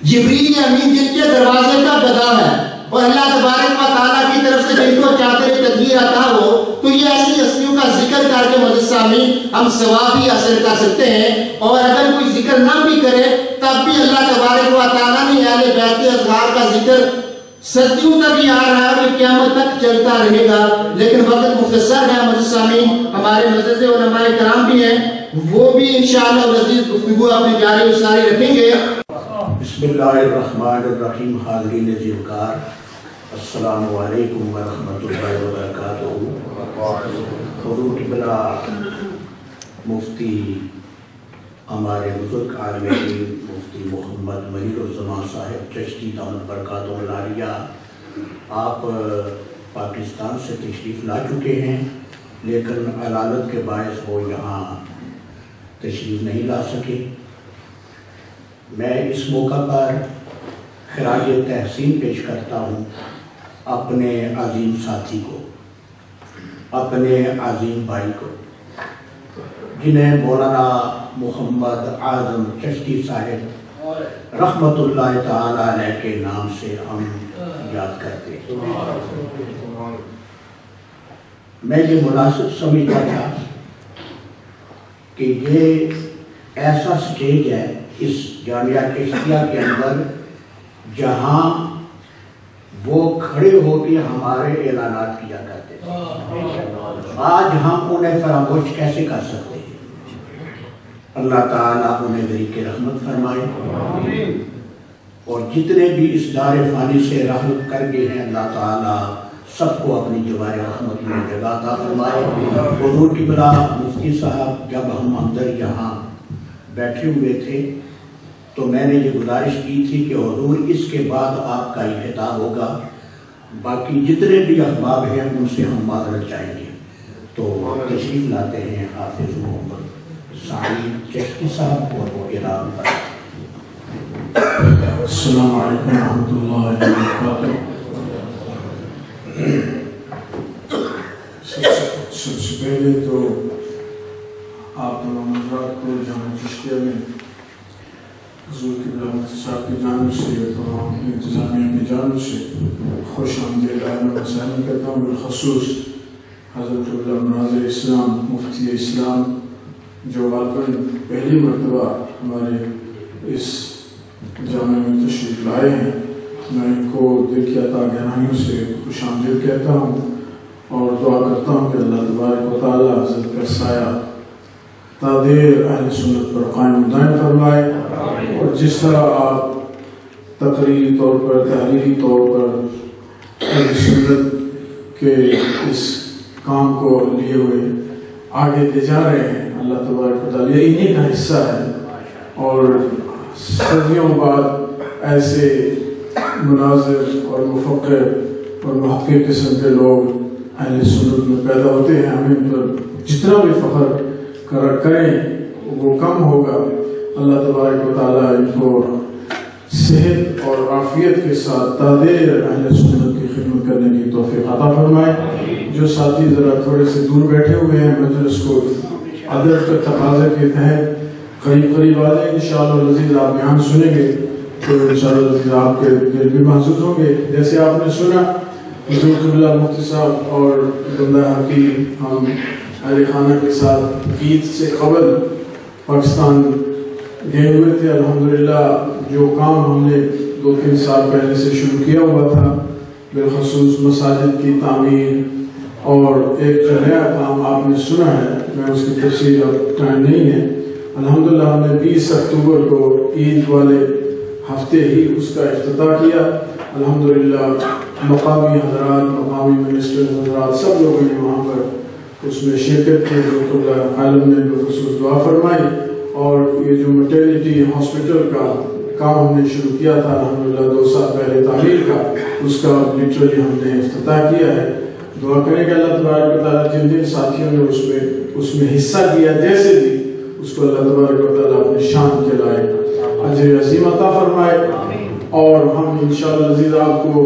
جبریل امین جن کے دروازے کا گدا ہے، اور اللہ تبارک و تعالیٰ کی طرف سے جن کو چاہتے تدبیر عطا ہو، تو یہ ایسی ہستیوں کا ذکر کر کے معزز سامعین ہم ثواب بھی حاصل کر سکتے ہیں، اور اگر کوئی ذکر نہ بھی کرے تب بھی اللہ تبارک و تعالیٰ نے اہل بیت اطہار کا ذکر صدیوں تک ہی آ رہا ہے اور قیامت تک چلتا رہے گا۔ لیکن وقت مختصر ہے معزز سامعین، ہمارے معزز علماء کرام بھی ہیں، وہ بھی انشاءاللہ العزیز گفتگو اپنی جاری و ساری رکھیں گے۔ بسم اللہ الرحمن الرحیم۔ حاضرین ذوالقار، السلام علیکم ورحمۃ اللہ وبرکاتہ۔ حضور قبلہ مفتی ہمارے بزرگ عالم دین مفتی محمد منیر الزمان صاحب چشتی دامت برکاتہ العالیہ، آپ پاکستان سے تشریف لا چکے ہیں، لیکن علالت کے باعث وہ یہاں تشریف نہیں لا سکے۔ میں اس موقع پر خراج تحسین پیش کرتا ہوں اپنے عظیم ساتھی کو، اپنے عظیم بھائی کو، جنہیں مولانا محمد اعظم چشتی صاحب رحمت اللہ تعالی علیہ کے نام سے ہم یاد کرتے ہیں۔ میں یہ مناسب سمجھتا تھا کہ یہ ایسا سٹیج ہے اس جامعہ چشتیہ کے اندر جہاں وہ کھڑے ہو کے ہمارے اعلانات کیا کرتے تھے، آج ہم انہیں فراموش کیسے کر سکتے ہیں؟ اللہ تعالیٰ انہیں ذریعہ رحمت فرمائے، اور جتنے بھی اس دار فانی سے رحمت کر گئے ہیں اللہ تعالیٰ سب کو اپنی جوار رحمت میں جگہ عطا فرمائے۔ حضور قبلہ مفتی صاحب جب ہم اندر یہاں بیٹھے ہوئے تھے تو میں نے یہ گزارش کی تھی کہ حضور اس کے بعد آپ کا یہ خطاب ہوگا، باقی جتنے بھی احباب ہیں ان سے ہم معذرت چاہیں گے۔ تو تشریف لاتے ہیں حافظ محمد سعید چشتی صاحب اور وہ اعلان پر۔ السلام علیکم ورحمۃ اللہ وبرکاتہ۔ سب سے پہلے تو آپ تمام حضرات کو جامعہ چشتیہ میں حضور قبلہ مفتی صاحب کی جانب سے، تمام انتظامیہ کی جانب سے خوش آمدید اہلا و سہلا کرتا ہوں، بالخصوص حضرت قبلہ مناظر اسلام مفتی اسلام جو واقعاً پہلی مرتبہ ہمارے اس جامعہ میں تشریف لائے ہیں۔ میں ان کو دل کی عطا گہرائیوں سے خوش آمدید کہتا ہوں اور دعا کرتا ہوں کہ اللہ تبارک و تعالیٰ حضرت کا سایہ تادیر اہل سنت پر قائم دائم فرمائے، اور جس طرح آپ تقریری طور پر تحریری طور پر اہل سنت کے اس کام کو لیے ہوئے آگے لے جا رہے ہیں، اللہ تبارک و تعالیٰ یہ انہی کا حصہ ہے، اور صدیوں بعد ایسے مناظر اور مفکر اور محقق قسم کے لوگ اہل سنت میں پیدا ہوتے ہیں۔ ہمیں ان پر جتنا بھی فخر کریں وہ کم ہوگا۔ اللہ تبارک و تعالیٰ ان کو صحت اور عافیت کے ساتھ تادیر اہل سنت کی خدمت کرنے کی توفیق عطا فرمائے۔ جو ساتھی ذرا تھوڑے سے دور بیٹھے ہوئے ہیں، مجلس کو ادب کے تقاضے کے تحت قریب آ جائیں انشاءاللہ العزیز. آپ بیان سنیں گے تو انشاءاللہ العزیز آپ کے دل بھی محسوس ہوں گے. جیسے آپ نے سنا حضور قبلہ مفتی صاحب اور بندہ حکیم ہم اہل خانہ کے ساتھ عید سے قبل پاکستان گئے ہوئے تھے. الحمدللہ جو کام ہم نے 2-3 سال پہلے سے شروع کیا ہوا تھا بالخصوص مساجد کی تعمیر اور ایک جو نیا کام آپ نے سنا ہے, میں اس کی تفصیل اب ٹائم نہیں ہے. الحمدللہ ہم نے 20 اکتوبر کو عید والے ہفتے ہی اس کا افتتاح کیا. الحمدللہ مقامی حضرات, مقامی منسٹر حضرات سب لوگوں نے وہاں پر اس میں شرکت کی. جو عالم نے بالخصوص دعا فرمائی اور یہ جو میٹرنٹی ہاسپٹل کا کام ہم نے شروع کیا تھا الحمدللہ 2 سال پہلے تعمیر کا, اس کا لٹرلی ہم نے افتتاح کیا ہے. دعا کریں کہ اللہ تبارک و تعالیٰ جن جن ساتھیوں نے اس میں حصہ کیا جیسے بھی اس کو اللہ تبارک و تعالیٰ اپنی شان کے لائے اجر عظیم عطا فرمائے. اور ہم انشاءاللہ العزیز آپ کو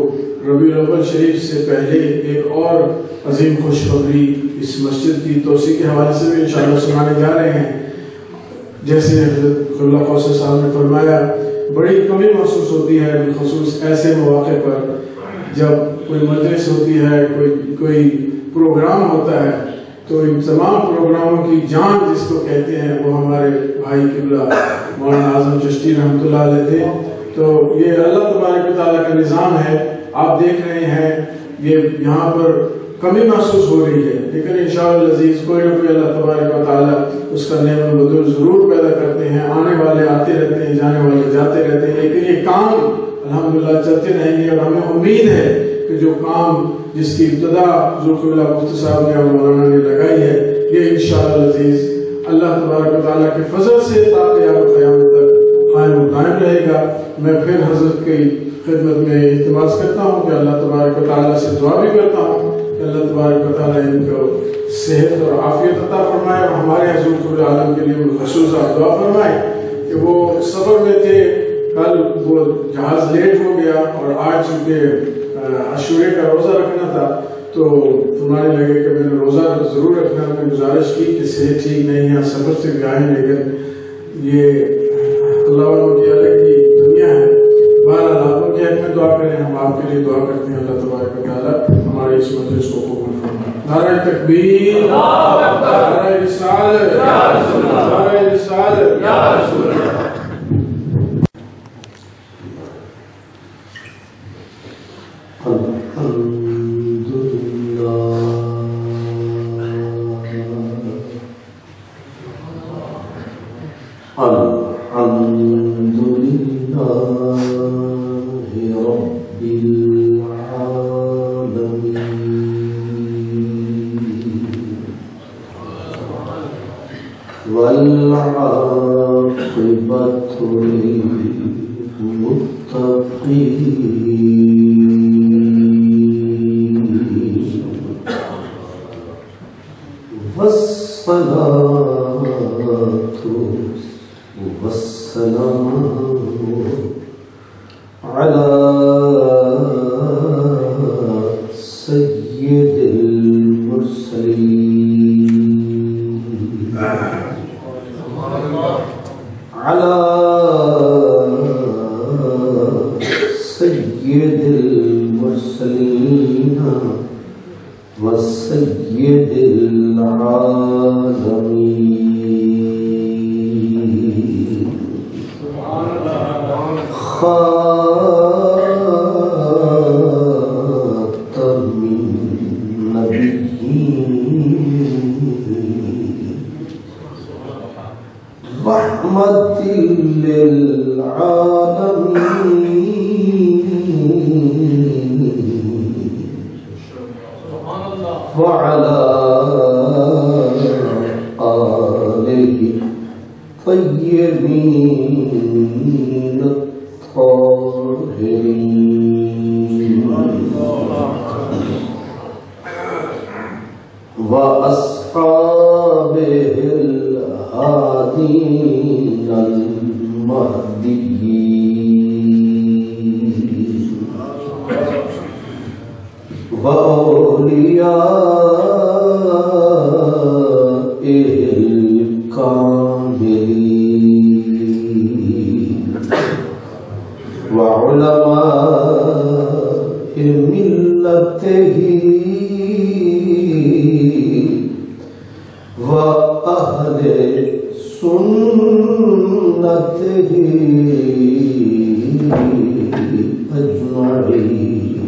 ربیع الاول شریف سے پہلے ایک اور عظیم خوشخبری اس مسجد کی توسیع کے حوالے سے بھی انشاءاللہ سنانے جا رہے ہیں. جیسے حضرت قبلہ قوس صاحب نے فرمایا بڑی کمی محسوس ہوتی ہے بالخصوص ایسے مواقع پر جب کوئی مجلس ہوتی ہے, کوئی پروگرام ہوتا ہے, تو ان تمام پروگراموں کی جان جس کو کہتے ہیں وہ ہمارے بھائی قبلہ مولانا اعظم چشتی رحمۃ اللہ علیہ تھے. تو یہ اللہ تبارک و تعالیٰ کا نظام ہے. آپ دیکھ رہے ہیں یہ یہاں پر کمی محسوس ہو رہی ہے, لیکن انشاءاللہ العزیز کوئی نہ کوئی اللہ تبارک و تعالیٰ اس کا نعم البدل ضرور پیدا کرتے ہیں. آنے والے آتے رہتے ہیں, جانے والے جاتے رہتے ہیں, لیکن یہ کام الحمدللہ چلتے رہیں گے. اور ہمیں امید ہے کہ جو کام جس کی ابتدا ذوالقبلہ مفتی صاحب نے اور مولانا نے لگائی ہے یہ انشاءاللہ العزیز اللہ تبارک و تعالیٰ کے فضل سے تا قیامت تک قائم و دائم رہے گا. میں پھر حضرت کی خدمت میں التماس کرتا ہوں کہ اللہ تبارک و تعالیٰ سے دعا بھی کرتا ہوں کہ اللہ تبارک و تعالیٰ ان کو صحت اور عافیت عطا فرمائے, اور ہمارے حضور قبلہ عالم کے لیے خصوص آپ دعا فرمائے کہ وہ سفر میں تھے, کل وہ جہاز لیٹ ہو گیا اور آج چونکہ عاشورے کا روزہ رکھنا تھا تو فرمانے لگے کہ میں نے روزہ ضرور رکھنا. میں گزارش کی کہ صحت ٹھیک نہیں ہے, سفر سے گئے ہیں, لیکن یہ اللہ والوں کی الگ ہی دنیا ہے. بہرحال آپ ان کے حق میں دعا کریں, ہم آپ کے لیے دعا کرتے ہیں. اللہ تبارک و تعالیٰ ہمارے اس مجلس کو قبول فرمائے. نعرہ تکبیر, نعرہ رسالت, نعرہ رسالت, یا رسول اللہ. الكاملين وأهل سنته أجمعين.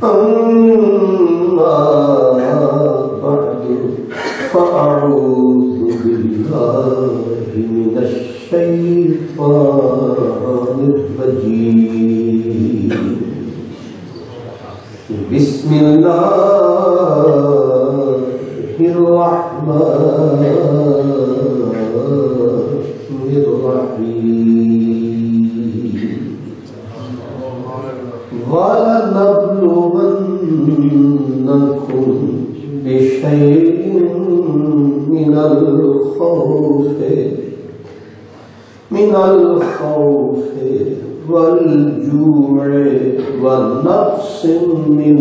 أما بعد فأعوذ بالله من الشيطان الرجيم. بسم الله الرحمن الرحيم. ولنبلونكم بشيء من الخوف والجوع والنقص من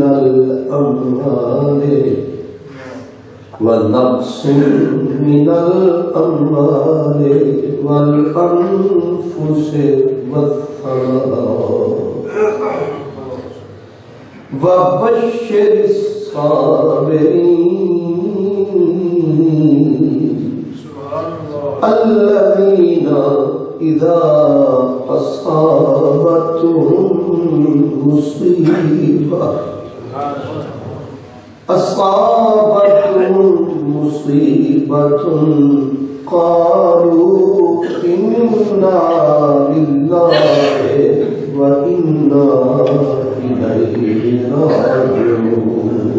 الأموال والأنفس والثمرات وبشر الصابرين الذين إذا أصابتهم مصيبة قالوا إنا لله وإنا إليه راجعون.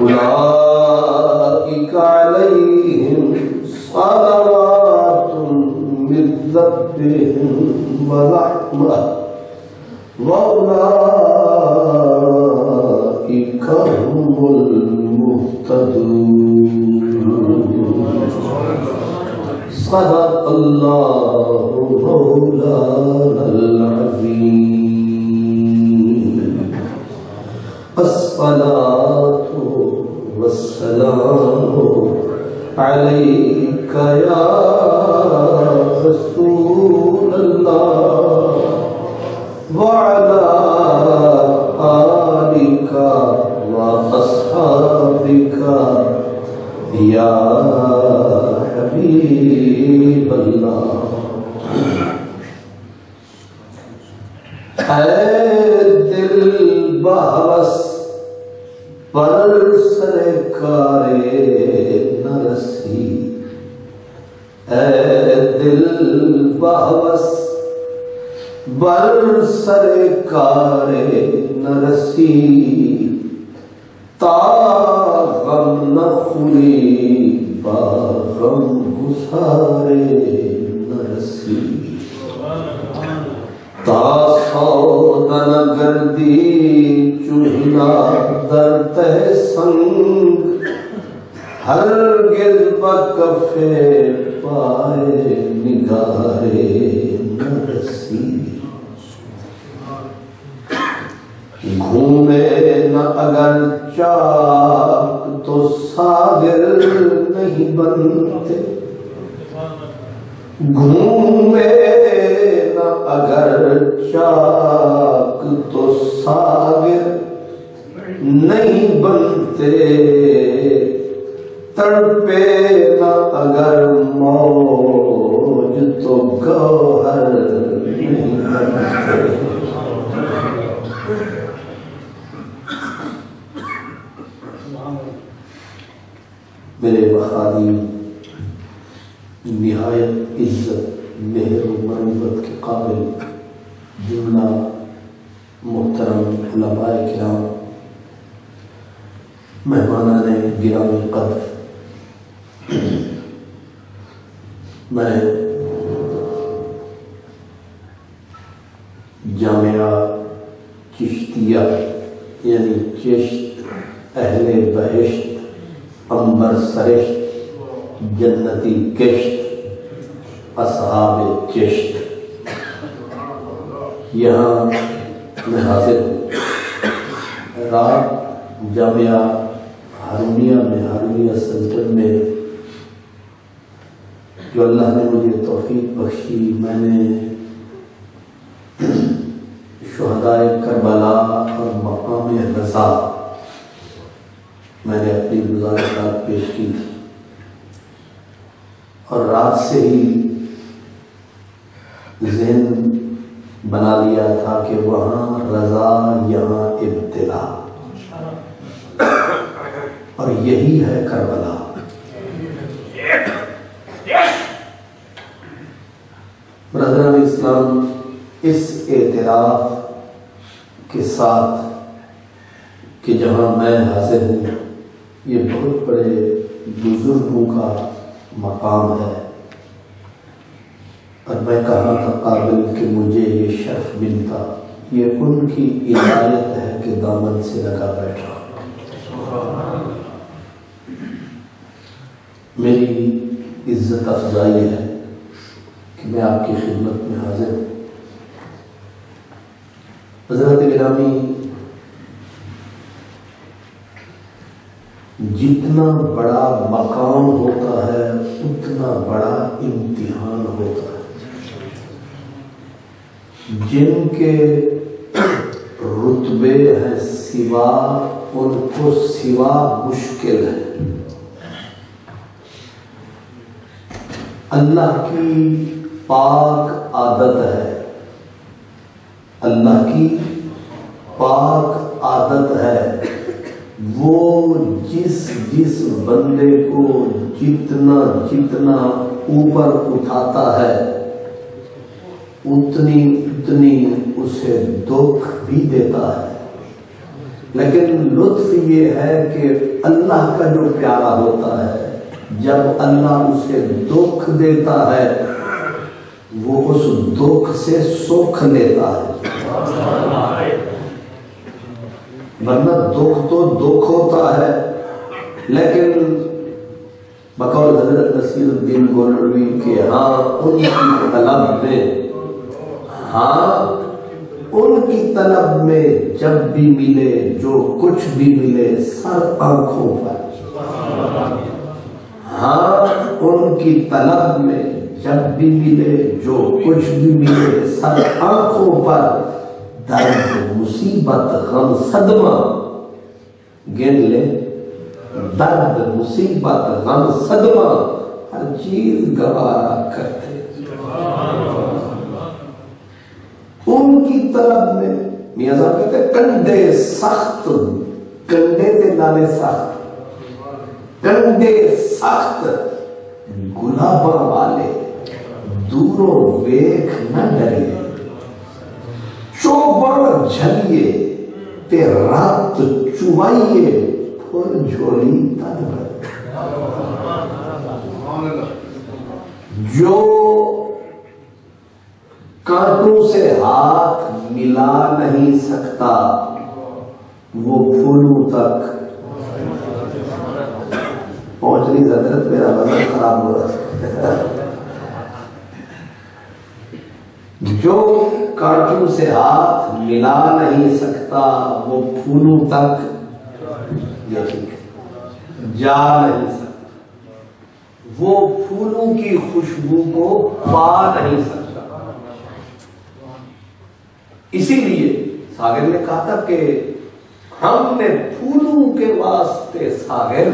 أولئك عليهم صلوات من ربهم ورحمة وأولئك هم المهتدون. صدق الله مولانا العظيم. الصلاة والسلام عليك يا رسول الله وعلى آلك وأصحابك يا حبيب اللہ. اے دل بہوس پر سرکارے نہ رسی، اے دل بہوس بر سرکارے نہ رسی، تا غم نہ خوری با غم گسارے نہ رسی، تا سودا نہ گردی چوہنا در تہ سنگ، ہرگز بکف پائے نگارے نہ رسی، گھومے نہ اگر چاک تو ساگر نہیں بنتے، گھومے نہ اگر چاک تو ساگر نہیں بنتے، تڑپے نہ اگر موج تو گوہر نہیں بنتے۔ میرے بخاری نہایت عزت، مہر و مرحمت کے قابل جملہ محترم علماء کرام، مہمانان گرامی قدر، میں جامعہ چشتیہ یعنی چشت اہل بہشت عنبر سرشت جنتی کشت اصحاب چشت، یہاں میں حاضر ہوں۔ رات جامعہ ہارونیہ میں، ہارونیہ سینٹر میں جو اللہ نے مجھے توفیق بخشی، میں نے شہدائے کربلا اور مقام رضا میں نے اپنی گزارشات پیش کی تھی، اور رات سے ہی ذہن بنا لیا تھا کہ وہاں رضا یہاں ابتلا، اور یہی ہے کربلا۔ برادران اسلام، اس اعتراف کے ساتھ کہ جہاں میں حاضر ہوں یہ بہت بڑے بزرگوں کا مقام ہے، اور میں کہاں تھا قابل کہ مجھے یہ شرف ملتا، یہ ان کی عنایت ہے کہ دامن سے لگا بیٹھا۔ میری عزت افزائی ہے کہ میں آپ کی خدمت میں حاضر ہوں۔ حضرت گرامی، جتنا بڑا مقام ہوتا ہے اتنا بڑا امتحان ہوتا ہے۔ جن کے رتبے ہیں سوا، ان کو سوا مشکل ہے۔ اللہ کی پاک عادت ہے، اللہ کی پاک عادت ہے، وہ جس بندے کو جتنا اوپر اٹھاتا ہے اتنی اسے دکھ بھی دیتا ہے، لیکن لطف یہ ہے کہ اللہ کا جو پیارا ہوتا ہے جب اللہ اسے دکھ دیتا ہے وہ اس دکھ سے سکھ لیتا ہے، ورنہ دکھ تو دکھ ہوتا ہے۔ لیکن بقول حضرت نصیر الدین گولروی کے ان کی طلب میں جب بھی ملے جو کچھ بھی ملے سر آنکھوں پر، ان کی طلب میں جب بھی ملے جو کچھ بھی ملے سر آنکھوں پر، درد مصیبت غم صدمہ گن لے، درد مصیبت غم صدمہ ہر چیز گوارا کرتے۔ ان کی طلب میں میاں صاحب کہتے ہیں کنڈے سخت، کنڈے دے نالے سخت، کنڈے سخت گلاباں والے دوروں ویکھ نہ ڈریے، چوبڑ جھلیے تے رات چوائیے پھر جھولی تن بھر۔ جو کانٹوں سے ہاتھ ملا نہیں سکتا وہ پھولوں تک پہنچ نہیں۔ حضرت میرا وزن خراب ہو رہا ہے۔ جو کانٹوں سے ہاتھ ملا نہیں سکتا وہ پھولوں تک جا نہیں سکتا، وہ پھولوں کی خوشبو کو پا نہیں سکتا۔ اسی لیے ساغر نے کہا تھا کہ ہم نے پھولوں کے واسطے ساغر،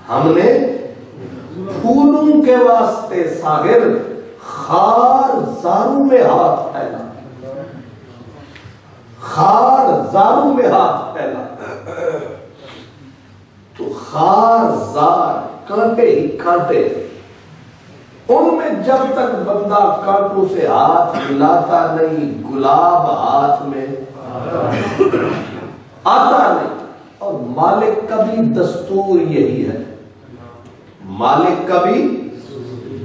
ہم نے پھولوں کے واسطے ساغر خار زاروں میں ہاتھ پھیلا، خار زاروں میں ہاتھ پھیلا۔ تو خار زار کانٹے ہی کانٹے، ان میں جب تک بندہ کانٹوں سے ہاتھ ملاتا نہیں گلاب ہاتھ میں آتا نہیں۔ اور مالک کا بھی دستور یہی ہے، مالک کا بھی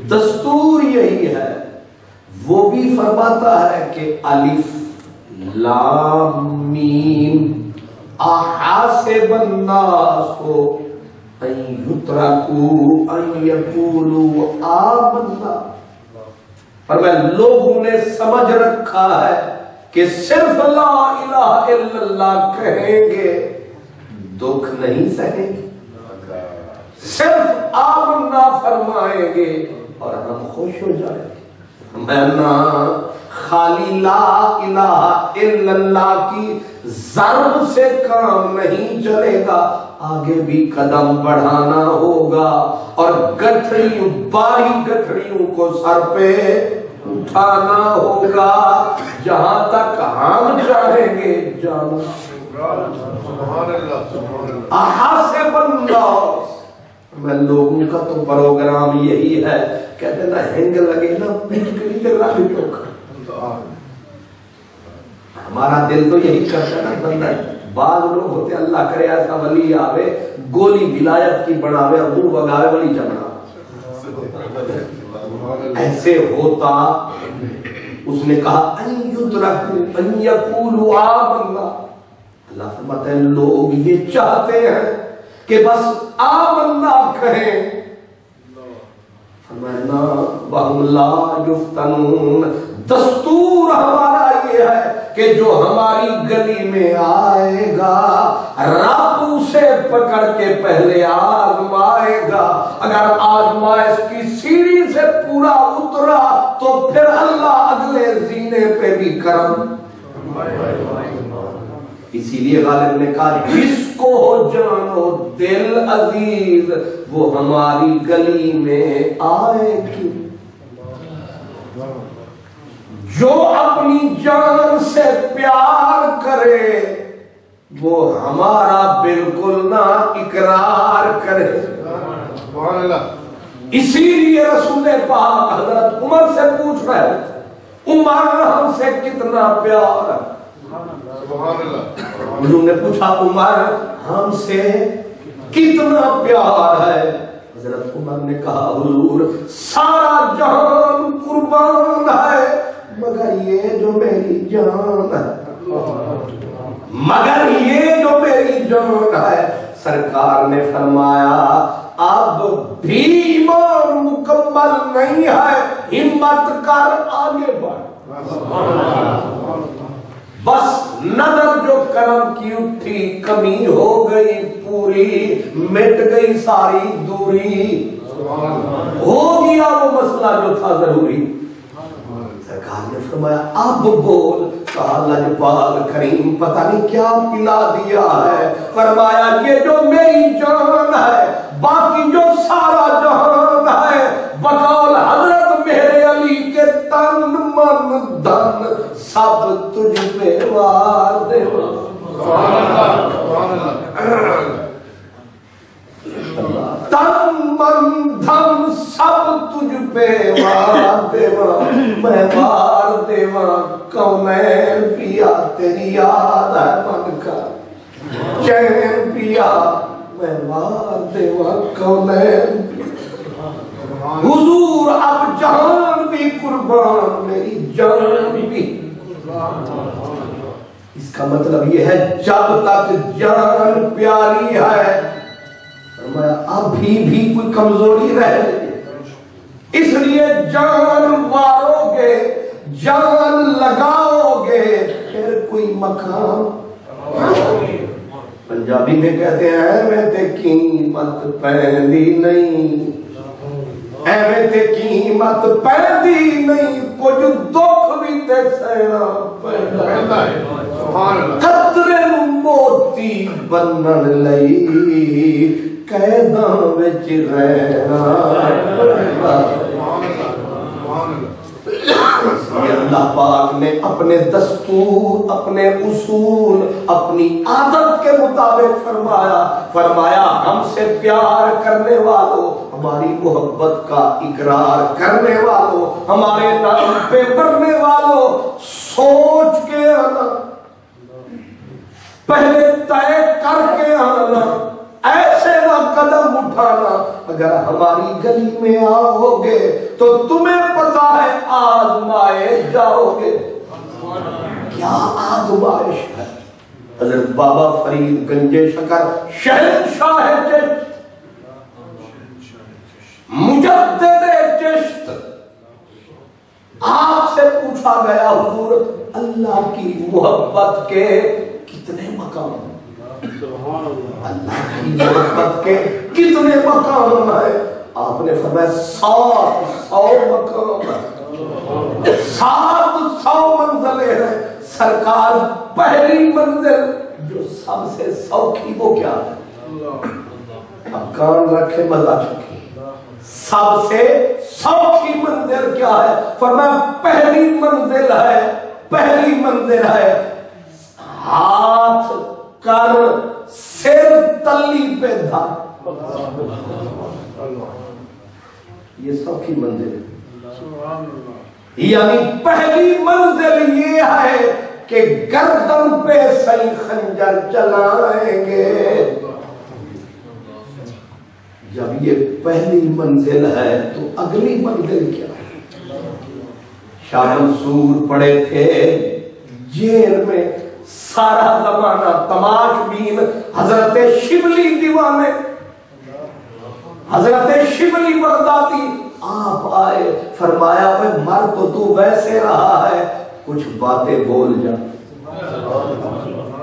دستور یہی ہے، وہ بھی فرماتا ہے کہ الف لام میم احاسب الناس ان یترکوا ان یقولوا آمنا، فرمایا لوگوں نے سمجھ رکھا ہے کہ صرف لا الہ الا اللہ کہیں گے دکھ نہیں سہیں گے، صرف آمنا فرمائیں گے اور ہم خوش ہو جائیں گے۔ میں نہ خالی لا الہ الا اللہ کی ضرب سے کام نہیں چلے گا، آگے بھی قدم بڑھانا ہوگا اور گٹھڑیوں باری گٹھڑیوں کو سر پہ اٹھانا ہوگا جہاں تک ہم چاہیں گے جانا۔ احاسب الناس، میں لوگوں کا تو پروگرام یہی ہے، کہتے نا ہنگ لگے نا پٹکلی تے راہی ٹوکا۔ ہمارا دل تو یہی کرتا ہے نا بندہ، بعض لوگ ہوتے اللہ کرے ایسا ولی آوے گولی ولایت کی بڑھاوے اور منہ بگاوے ولی جمنا، ایسے ہوتا۔ اس نے کہا ان یدرکوا ان یقولوا آمنا، اللہ فرماتا ہے لوگ یہ چاہتے ہیں کہ بس آمنا کہیں، فرمایا وہم لا یفتنون، دستور ہمارا یہ ہے کہ جو ہماری گلی میں آئے گا رب اسے پکڑ کے پہلے آزمائے گا، اگر آزمائش کی سیڑھی سے پورا اترا تو پھر اللہ اگلے زینے پہ بھی کرم۔ اسی لیے غالب نے کہا جس کو جانو دل عزیز وہ ہماری گلی میں آئے گی، جو اپنی جان سے پیار کرے وہ ہمارا بالکل نہ اقرار کرے۔ اسی لیے رسول پاک حضرت عمر سے پوچھ رہے تھے عمر ہم سے کتنا پیار ہے، انہوں نے پوچھا عمر ہم سے کتنا پیار ہے، حضرت عمر نے کہا حضور سارا جہان قربان ہے مگر یہ جو میری جان ہے، مگر یہ جو میری جان ہے۔ سرکار نے فرمایا اب بھی ایمان مکمل نہیں ہے، ہمت کر آگے بڑھ، بس نظر جو کرم کی اٹھی کمی ہو گئی پوری، مٹ گئی ساری دوری، ہو گیا وہ مسئلہ جو تھا ضروری۔ سرکار نے فرمایا اب بول، کہا لجپال کریم پتہ نہیں کیا پلا دیا ہے، فرمایا یہ جو میری جان ہے باقی جو سارا جہان ہے بقول حضرت میرے علی کے تن من دھن سب تجھ پہ وار دے۔ تن من دھن سب تجھ پہ وار دیواں، میں وار دیواں کونین پیا تیری یاد ہے من کا، چین پیا میں وار دیواں کونین پیا۔ حضور اب جان بھی قربان میری جان بھی، اس کا مطلب یہ ہے جب تک جان پیاری ہے ابھی بھی کوئی کمزوری رہ گئی، اس لیے جان مارو گے جان لگاؤ گے پھر کوئی مقام۔ پنجابی میں کہتے ہیں میں تے قیمت پہنی نہیں، ایویں تے قیمت پہنی نہیں، کچھ دکھ بھی تے سہنا پیندا ہے۔ قطرے موتی بنن لئی قیداں وچ رہنا اللہ پاک نے اپنے دستور اپنے اصول اپنی عادت کے مطابق فرمایا ہم سے پیار کرنے والوں، ہماری محبت کا اقرار کرنے والوں، ہمارے نام پہ پڑھنے والوں، سوچ کے آنا، پہلے طے کر کے آنا، ایسے نہ قدم اٹھانا۔ اگر ہماری گلی میں آؤ گے تو تمہیں پتا ہے آزمائے جاؤ گے۔ کیا آزمائش ہے؟ حضرت بابا فرید گنج شکر شہنشاہ چشت، مجدد چشت، آپ سے پوچھا گیا حضور اللہ کی محبت کے کتنے مقام، اللہ کی محبت کے کتنے مقام ہیں؟ آپ نے فرمایا 100 مقام ہے۔ 700 منزلیں ہیں سرکار، پہلی منزل جو سب سے سوکھی وہ کیا ہے؟ اب کان رکھے مزہ چکی، سب سے سوکھی منزل کیا ہے؟ فرمایا پہلی منزل ہے ہاتھ کر سر تلی پہ دھر، یہ سوکھی منزل ہے۔ یعنی پہلی منزل یہ ہے کہ گردن پہ صحیح خنجر چلائیں گے۔ جب یہ پہلی منزل ہے تو اگلی منزل کیا ہے؟ شاہ منصور پڑے تھے جیل میں، سارا زمانہ تماش بین، حضرت شبلی دیوانے، حضرت شبلی بغدادی آپ آئے، فرمایا اے مر تو ویسے رہا ہے، کچھ باتیں بول جا،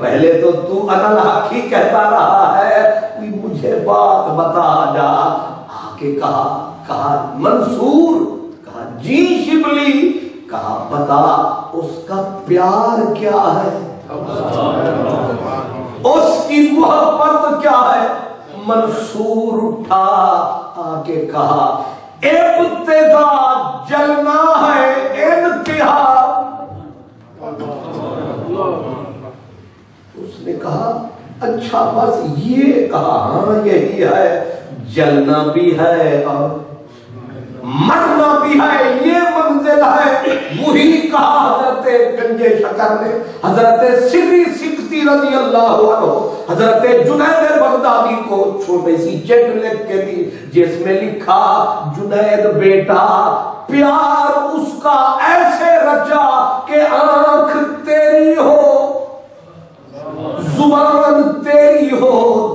پہلے تو انا الحق ہی کہتا رہا ہے، مجھے بات بتا جا۔ آ کے کہا منصور، کہا جی شبلی، کہا بتا اس کا پیار کیا ہے، اس کی محبت کیا ہے؟ منصور اٹھا آ کے کہا ابتدا جلنا ہے انتہا۔ اس نے کہا اچھا بس یہ کہا، ہاں یہی ہے، جلنا بھی ہے اور مرنا بھی ہے، یہ منزل ہے۔ وہی کہا حضرت گنجے شکر نے، حضرت سری سکتی رضی اللہ عنہ حضرت جنید بغدادی کو چھوٹی سی چٹ لکھ کے دی، جس میں لکھا جنید بیٹا پیار اس کا ایسے رچا کہ آنکھ تیری ہو، زبان تیری ہو،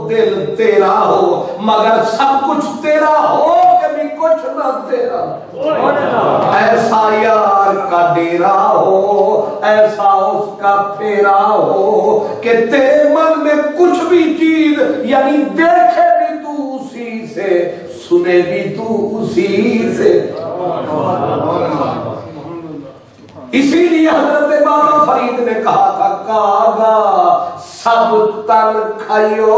دل تیرا ہو، مگر سب کچھ تیرا ہو کبھی کچھ نہ تیرا، ایسا یار کا ڈیرا ہو، ایسا اس کا پھیرا ہو کہ تیرے من میں کچھ بھی چیز، یعنی دیکھے بھی تو اسی سے، سنے بھی تو اسی سے۔ اسی لیے حضرت بابا فرید نے کہا تھا کاغا سب تن کھائیو،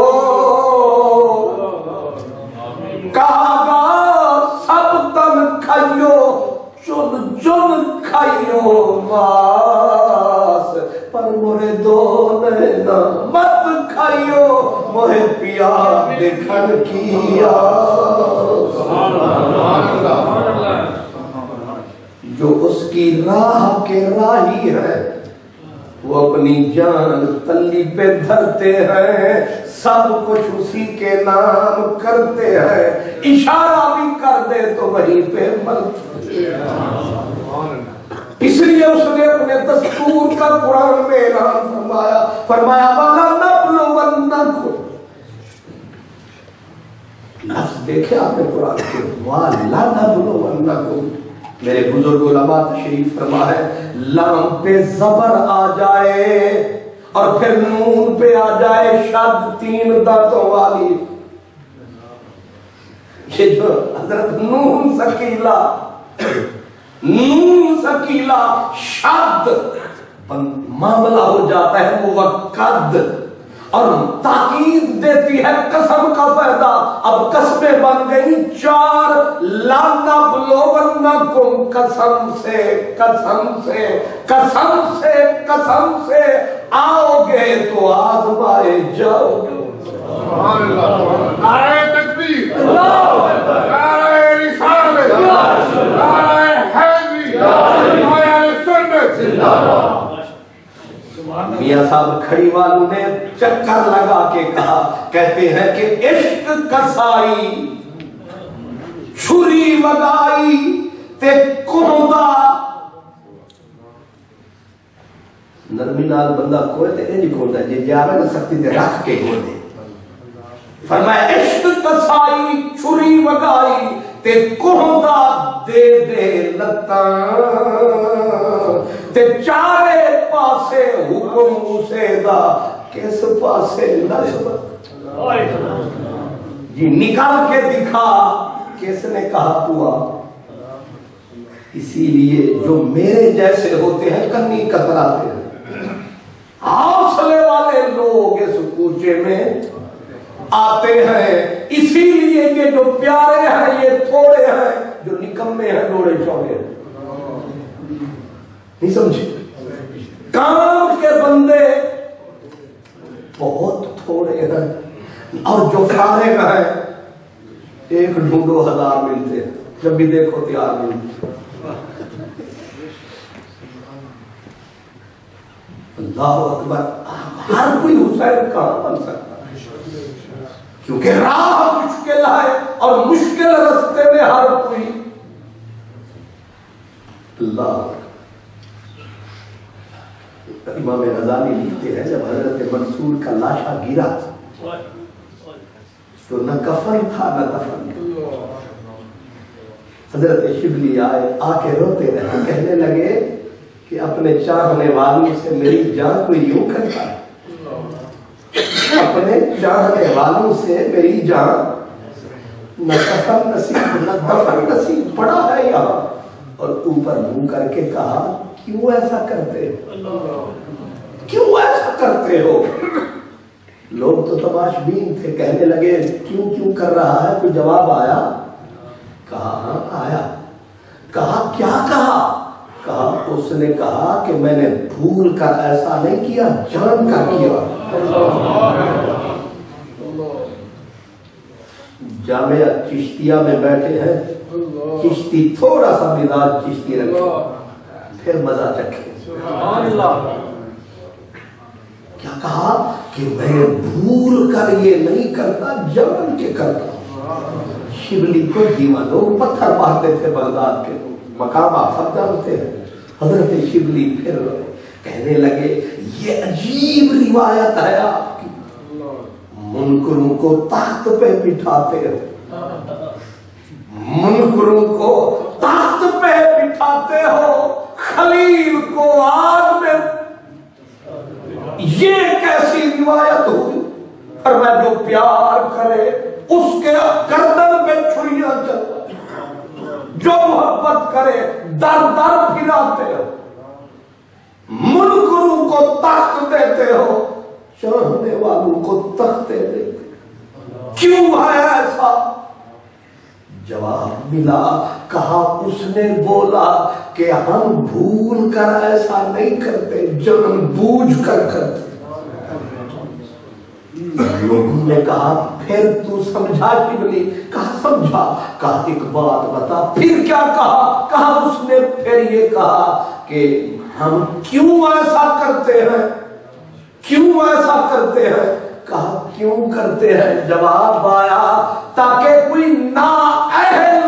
کاغا سب تن کھائیو، چن چن کھائیو ماس، پر مورے دو نینا مت کھائیو، موہے پیا دیکھن کیا۔ جو اس کی راہ کے راہی ہے وہ اپنی جان تلی پہ دھرتے ہیں، سب کچھ اسی کے نام کرتے ہیں، اشارہ بھی کر دے تو وہیں پہ مرتے ہیں۔ اس لیے اس نے اپنے دستور کا قرآن میں اعلان فرمایا والا نبلونکم، لفظ دیکھے آپ نے قرآن کے، والا نبلونکم۔ میرے بزرگ علماء تشریف فرما ہے، لام پہ زبر آ جائے اور پھر نون پہ آ جائے شد 3 دانتوں والی، یہ جو حضرت نون سکیلا شد معاملہ ہو جاتا ہے موقد، اور تاکید دیتی ہے قسم کا فائدہ۔ اب قسمیں بن گئی 4، لَنَبْلُوَنَّكُمْ، قسم سے آؤ گے تو آزمائے جاؤ گے۔ نعرہ تکبیر، نعرہ رسالت، نعرہ حیدری، نعرہ سنت۔ میاں صاحب کھڑی والوں نے چکر لگا کے کہا، کہتے ہیں کہ عشق کسائی چھری وگائی تے کھوندا، نرمی نال بندہ کوئے تے انج کھوندا جے جاوے نہ سختی تے رکھ کے کھوندے۔ فرمایا عشق کسائی چھری وگائی تے کھوندا دے دے لتاں، تے چارے پاسے حکم اسے دا، کس پاسے نسبت جی نکال کے دکھا، کس نے کہا تو اسی لیے جو میرے جیسے ہوتے ہیں کنی کتراتے ہیں، حوصلے والے لوگ اس کوچے میں آتے ہیں، اسی لیے یہ جو پیارے ہیں یہ تھوڑے ہیں، جو نکمے ہیں لوڑے چوڑے ہیں۔ نہیں سمجھے؟ کام کے بندے بہت تھوڑے ہیں، اور جو فارغ ہیں ایک ڈھونڈو ہزار ملتے ہیں، جب بھی دیکھو تیار ملتے۔ اللہ اکبر، ہر کوئی حسین کہاں بن سکتا ہے؟ کیونکہ راہ مشکل ہے، اور مشکل رستے میں ہر کوئی اللہ۔ امام غزالی لکھتے ہیں جب حضرت منصور کا لاشا گرا تو نہ کفن تھا نہ دفن۔ حضرت شبلی آئے، آ کے روتے رہے، کہنے لگے کہ اپنے چاہنے والوں سے میری جان کو یوں کرتا ہے، اپنے چاہنے والوں سے میری جان، نہ کفن نصیب نہ دفن نصیب پڑا ہے یہاں۔ اور اوپر منہ کر کے کہا کیوں ایسا کرتے ہو، کیوں ایسا کرتے ہو؟ لوگ تو تماش بین تھے، کہنے لگے کیوں کر رہا ہے؟ کوئی جواب آیا؟ کہا ہاں آیا۔ کہا کیا کہا؟ کہا اس نے کہا کہ میں نے بھول کر ایسا نہیں کیا، جان کر کیا۔ جامعہ چشتیہ میں بیٹھے ہیں، چشتی تھوڑا سا مزاج چشتی رکھے، پھر مزہ چکھے۔ کیا کہا کہ میں بھول کر یہ نہیں کرتا، جان کے کرتا۔ شبلی کو دیوان لوگ پتھر مارتے تھے بغداد کے لوگ، مقام آپ سب جانتے ہیں۔ حضرت شبلی پھر کہنے لگے یہ عجیب روایت ہے آپ کی، منکروں کو تخت پہ بٹھاتے ہو، منکروں کو تخت پہ بٹھاتے ہو، خلیل کو آگ میں، یہ کیسی روایت ہوئی؟ اور میں جو پیار کرے اس کے گردن پہ چھریاں چلتا، جو محبت کرے در در پھراتے ہو، منکروں کو تخت دیتے ہو، چاہنے والوں کو تختے دیتے، کیوں ہے ایسا؟ جواب ملا، کہا اس نے بولا کہ ہم بھول کر ایسا نہیں کرتے، جان بوجھ کر کرتے۔ لوگوں نے کہا پھر تو سمجھا شبلی؟ کہا سمجھا۔ کہا ایک بات بتا، پھر کیا کہا؟ کہا اس نے پھر یہ کہا کہ ہم کیوں ایسا کرتے ہیں، کیوں ایسا کرتے ہیں؟ کہا کیوں کرتے ہیں؟ جواب آیا تاکہ کوئی نااہل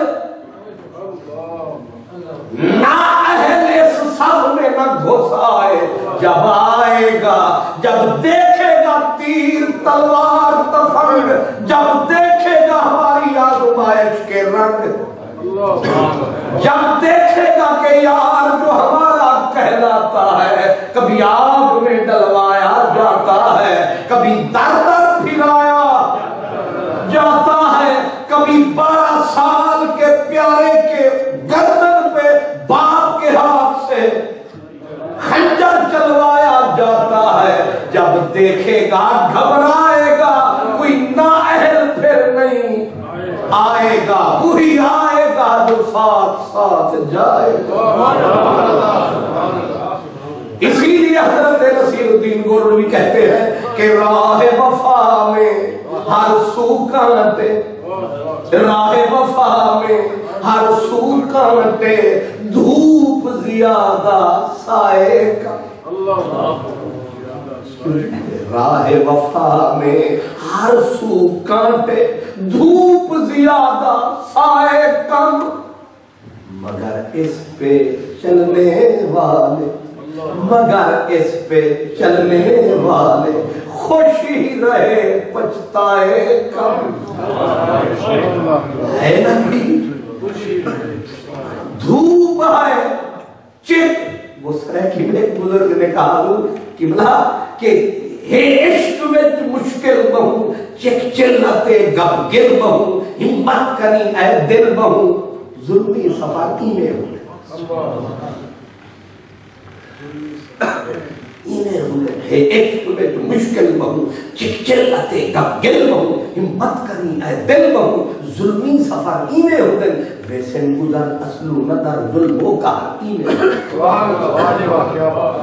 اس صف میں نہ گھس آئے، جب آئے گا، جب دیکھے گا تیر تلوار تفنگ، جب دیکھے گا ہماری آزمائش کے رنگ، جب دیکھے گا کہ یار جو ہمارا کہلاتا ہے کبھی آگ میں ڈلوایا جاتا ہے، کبھی در در پھرایا جاتا ہے، کبھی 12 سال کے پیارے کے گردن پہ باپ کے ہاتھ سے خنجر چلوایا جاتا ہے، جب دیکھے گا گھبرائے گا، کوئی نااہل پھر نہیں آئے گا، وہی آئے گا جو ساتھ ساتھ جائے گا۔ اسی لیے حضرت نصیر الدین گولوی کہتے ہیں کہ راہ وفا میں ہر سو کانٹے، راہ وفا میں ہر سو کانٹے، دھوپ زیادہ سائے کا۔ راہ وفا میں ہر سو کانٹے، دھوپ زیادہ سائے کم، مگر اس پہ چلنے والے، مگر اس پہ چلنے والے خوش ہی رہے پچھتائے کم۔ ہے نا بھی دھوپ ہے چک، وہ سرکی میں ایک بزرگ نے کہا قبلہ کہ ہے عشق وچ مشکل بہو، چک چلتے گپ گر بہو، ہمت کنی اے دل بہو، ظلمی سفاکی میں ہو انہیں ہونے ہے ایک میں تو مشکل بہو چکچل اتے گب گل بہو ہمت کریں اے دل بہو ظلمی سفر انہیں ہونے ویسن گزر اصلو ندر ظلموں کا انہیں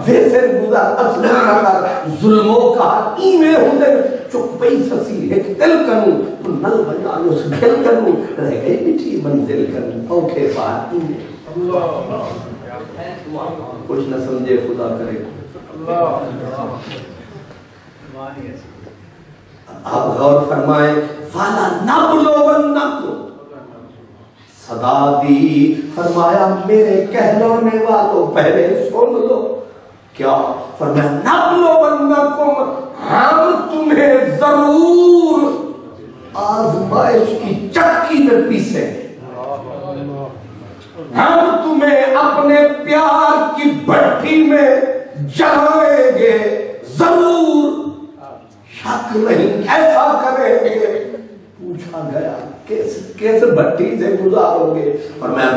ویسن گزر اصلو ندر ظلموں کا انہیں ہونے چک پئی سسی ایک دل کنوں تو نل بجانو سے دل کنوں رہ گئی بچی منزل کنوں اوکے بات انہیں کچھ نہ سمجھے خدا کرے آپ غور فرمائیں فَلَا نَبْلُوَنَّكُمْ صدا دی فرمایا میرے کہلانے والوں پہلے سن لو کیا فرمایا نَبْلُوَنَّكُمْ ہم تمہیں ضرور آزمائش کی چکی میں پیسیں ہم تمہیں اپنے پیار کی بھٹی میں جلائیں گے ضرور شک نہیں ایسا کریں گے پوچھا گیا کیسے بھٹی سے گزارو گے فرمایا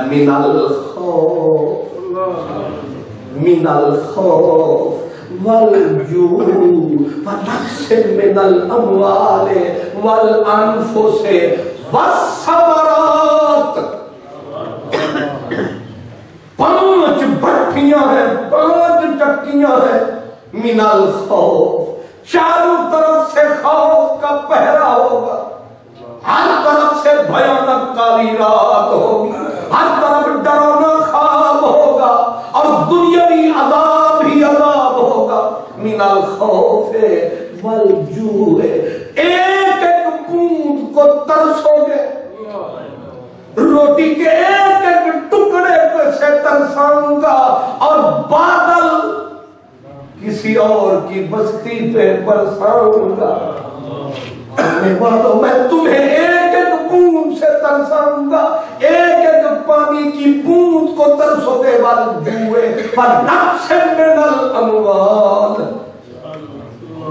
من الخوف والجوع ونقص من الاموال والانفس والثمرات 5 بھٹیاں ہیں 5 چکیاں ہیں من الخوف چاروں طرف سے خوف کا پہرا ہوگا ہر طرف سے بھیانک کالی رات ہوگی ہر طرف ڈرانا خواب ہوگا اور دنیاوی عذاب ہی عذاب ہوگا من الخوف والجوع ایک ایک بوند کو ترسو گے روٹی کے ایک ایک ٹکڑے سے ترساؤں گا اور بادل کسی اور کی بستی پہ برساؤں گا میں تمہیں ایک ایک بوند سے ترساؤں گا ایک ایک پانی کی بوند کو ترسو گے والجوع ونقص من الاموال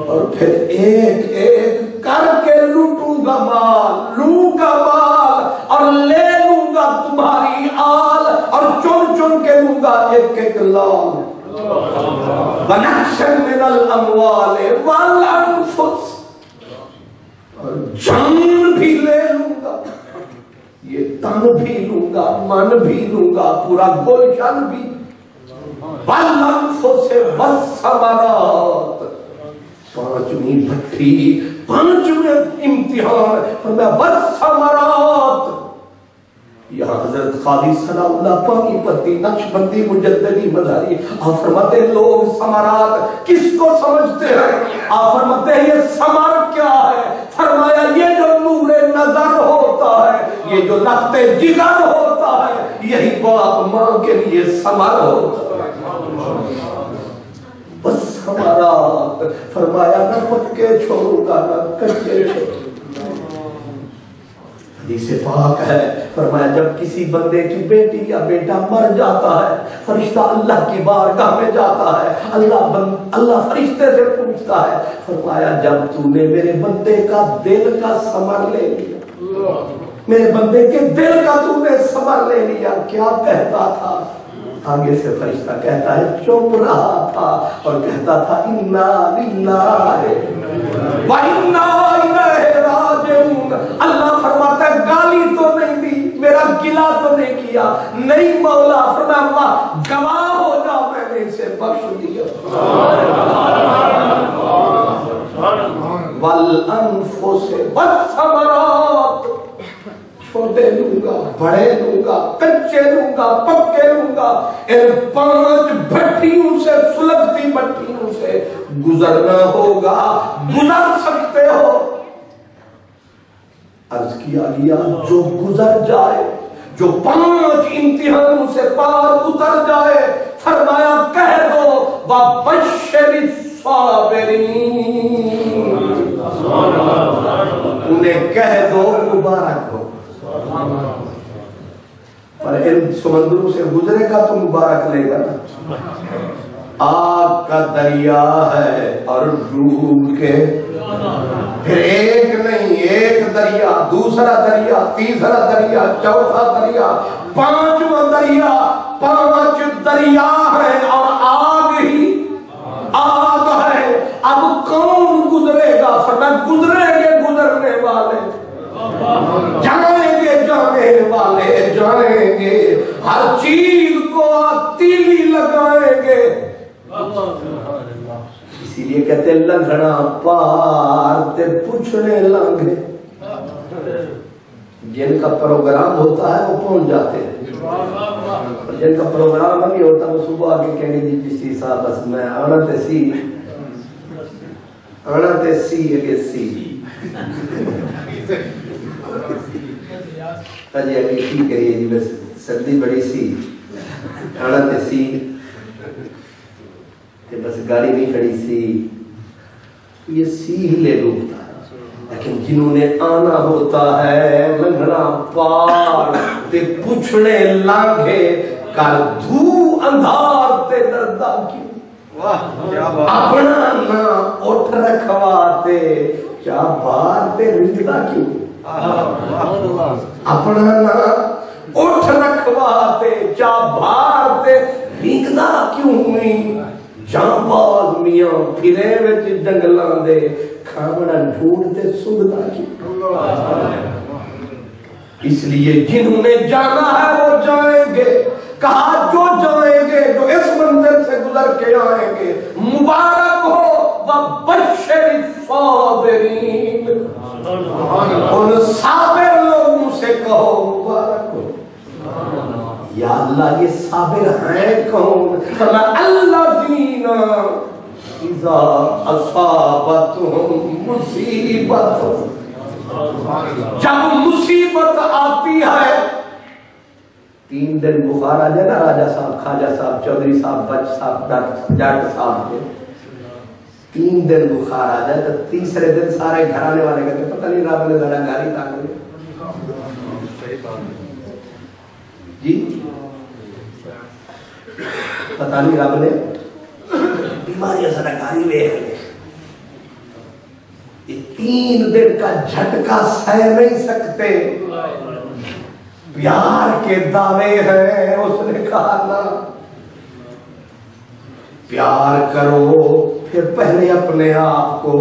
اور پھر ایک ایک کر کے لوٹوں گا مال لوں گا مال اور لے لوں گا تمہاری آل اور چن چن کے لوں گا ایک ایک لال ونقص من الاموال والانفس اور جان بھی لے لوں گا یہ تن بھی لوں گا من بھی لوں گا پورا گلشن بھی والانفس والثمرات 5ویں بھٹی 5ویں امتحان فرمایا والثمرات یہاں حضرت قاضی ثناء اللہ پاکی پتی نقشبندی مجددی مظہری آپ فرماتے ہیں لوگ ثمرات کس کو سمجھتے ہیں آپ فرماتے ہیں یہ ثمر کیا ہے فرمایا یہ جو نور نظر ہوتا ہے یہ جو لخت جگر ہوتا ہے یہی باپ ماں کے لیے ثمر ہوتا ہے بس ثمرات فرمایا نہ پکے چھوڑوں گا نہ کچے چھوڑوں حدیث پاک ہے فرمایا جب کسی بندے کی بیٹی یا بیٹا مر جاتا ہے فرشتہ اللہ کی بارگاہ میں جاتا ہے اللہ فرشتے سے پوچھتا ہے فرمایا جب تو نے میرے بندے کا دل کا ثمر لے لیا میرے بندے کے دل کا تو نے ثمر لے لیا کیا کہتا تھا آگے سے فرشتہ کہتا ہے چپ رہا تھا اور کہتا تھا انا للہ و انا الیہ راجعون اللہ فرماتا ہے گالی تو نہیں دی میرا گلہ تو نہیں کیا نہیں مولا فرمایا اللہ گواہ ہو جا میں نے اسے بخش دیا والانفس والثمرات چھوٹے لوں گا بڑے لوں گا کچے لوں گا پکے لوں گا ان 5 بھٹیوں سے سلگتی بھٹیوں سے گزرنا ہوگا گزر سکتے ہو عرض کیا گیا جو گزر جائے جو 5 امتحانوں سے پار اتر جائے فرمایا کہہ دو وَبَشِّرِ الصَّابِرِينَ انہیں کہہ دو مبارک ہو پر ان سمندروں سے گزرے گا تو مبارک لے گا آگ کا دریا ہے اور ڈوب کے پھر ایک نہیں ایک دریا دوسرا دریا تیسرا دریا چوتھا دریا 5واں دریا 5 دریا ہے اور آگ ہی آگ ہے، اب کون گزرے گا؟ فرمایا گزریں گے گزرنے والے، جائیں گے جانے والے جائیں گے، ہر چیز کو تیلی لگائیں گے۔ اسی لیے کہتے لنگھنا پار تے پوچھنے لانگے، جن کا پروگرام ہوتا ہے وہ پہنچ جاتے ہیں، جن کا پروگرام نہیں ہوتا وہ صبح آگے کہیں گے جی چشتی صاحب بس میں آنا تے سی اگے سی جی اگے کی کریے جی بس سردی بڑی سی آنا تے سی بس گاڑی نہیں کھڑی سی، یہ سی ہی لے ڈوبتا ہے۔ لیکن جنہوں نے آنا ہوتا ہے لنگھنا پار تے پوچھنے لانگے، کر دھو اندھار تے ڈردا کیوں؟ اپنا نہ اٹھ رکھواتے کیا بار تے رنگدا کیوں؟ اپنا نہ اٹھ رکھواتے کیا بار تے رنگدا کیوں ہوئی؟ جان باز میاں پھرے وچ جنگلاں دے کھاوڑا ڈھونڈتے سنگدا کیوں؟ اس لیے جنہوں نے جانا ہے وہ جائیں گے، کہا جو جائیں گے جو اس منزل سے گزر کے آئیں گے مبارک ہو وبشر الصابرین، ان صابر لوگوں سے کہو مبارک ہو۔ یا اللہ یہ صابر ہیں کون؟ الذین اذا اصابتہم مصیبت، جب مصیبت آتی ہے، 3 دن بخار آ جائے نا راجہ صاحب خواجہ صاحب چودھری صاحب بچ صاحب ڈاکٹر صاحب کے 3 دن بخار آ جائے تو تیسرے دن سارے گھرانے والے کہتے پتہ نہیں رب نے ذرا گاڑی تاکہ جی پتہ نہیں رب نے بیماریاں ذرا گاڑی لے آئے۔ یہ 3 دن کا جھٹکا سہ نہیں سکتے، پیار کے دعوے ہیں۔ اس نے کہا نا پیار کرو پھر پہلے اپنے آپ کو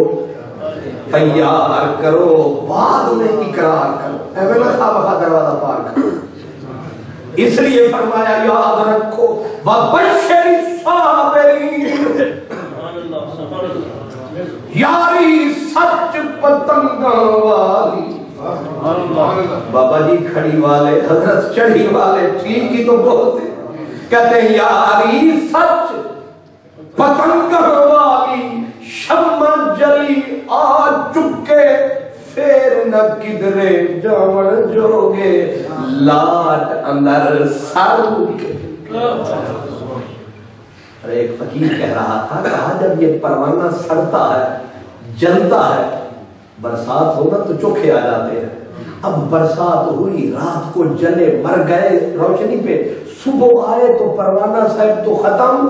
تیار کرو بعد میں اقرار کرو، ایویں نہ خواہ دروازہ پار کرو۔ اس لیے فرمایا یاد رکھو وبشر الصابرین، یاری سچ پتنگاں والی۔ بابا جی کھڑی والے حضرت چڑھی والے ٹھیک ہی تو بولتے، کہتے ہیں یاری سچ پتنگاں والی، شمع جلی آ چکے پھر نہ کدرے جاون جوگے، لاٹ اندر سر کے۔ ایک فقیر کہہ رہا تھا، کہا جب یہ پروانہ سڑتا ہے جلتا ہے، برسات ہوگا تو چوکھے آ جاتے ہیں، اب برسات ہوئی رات کو جلے مر گئے روشنی پہ، صبح آئے تو پروانہ صاحب تو ختم،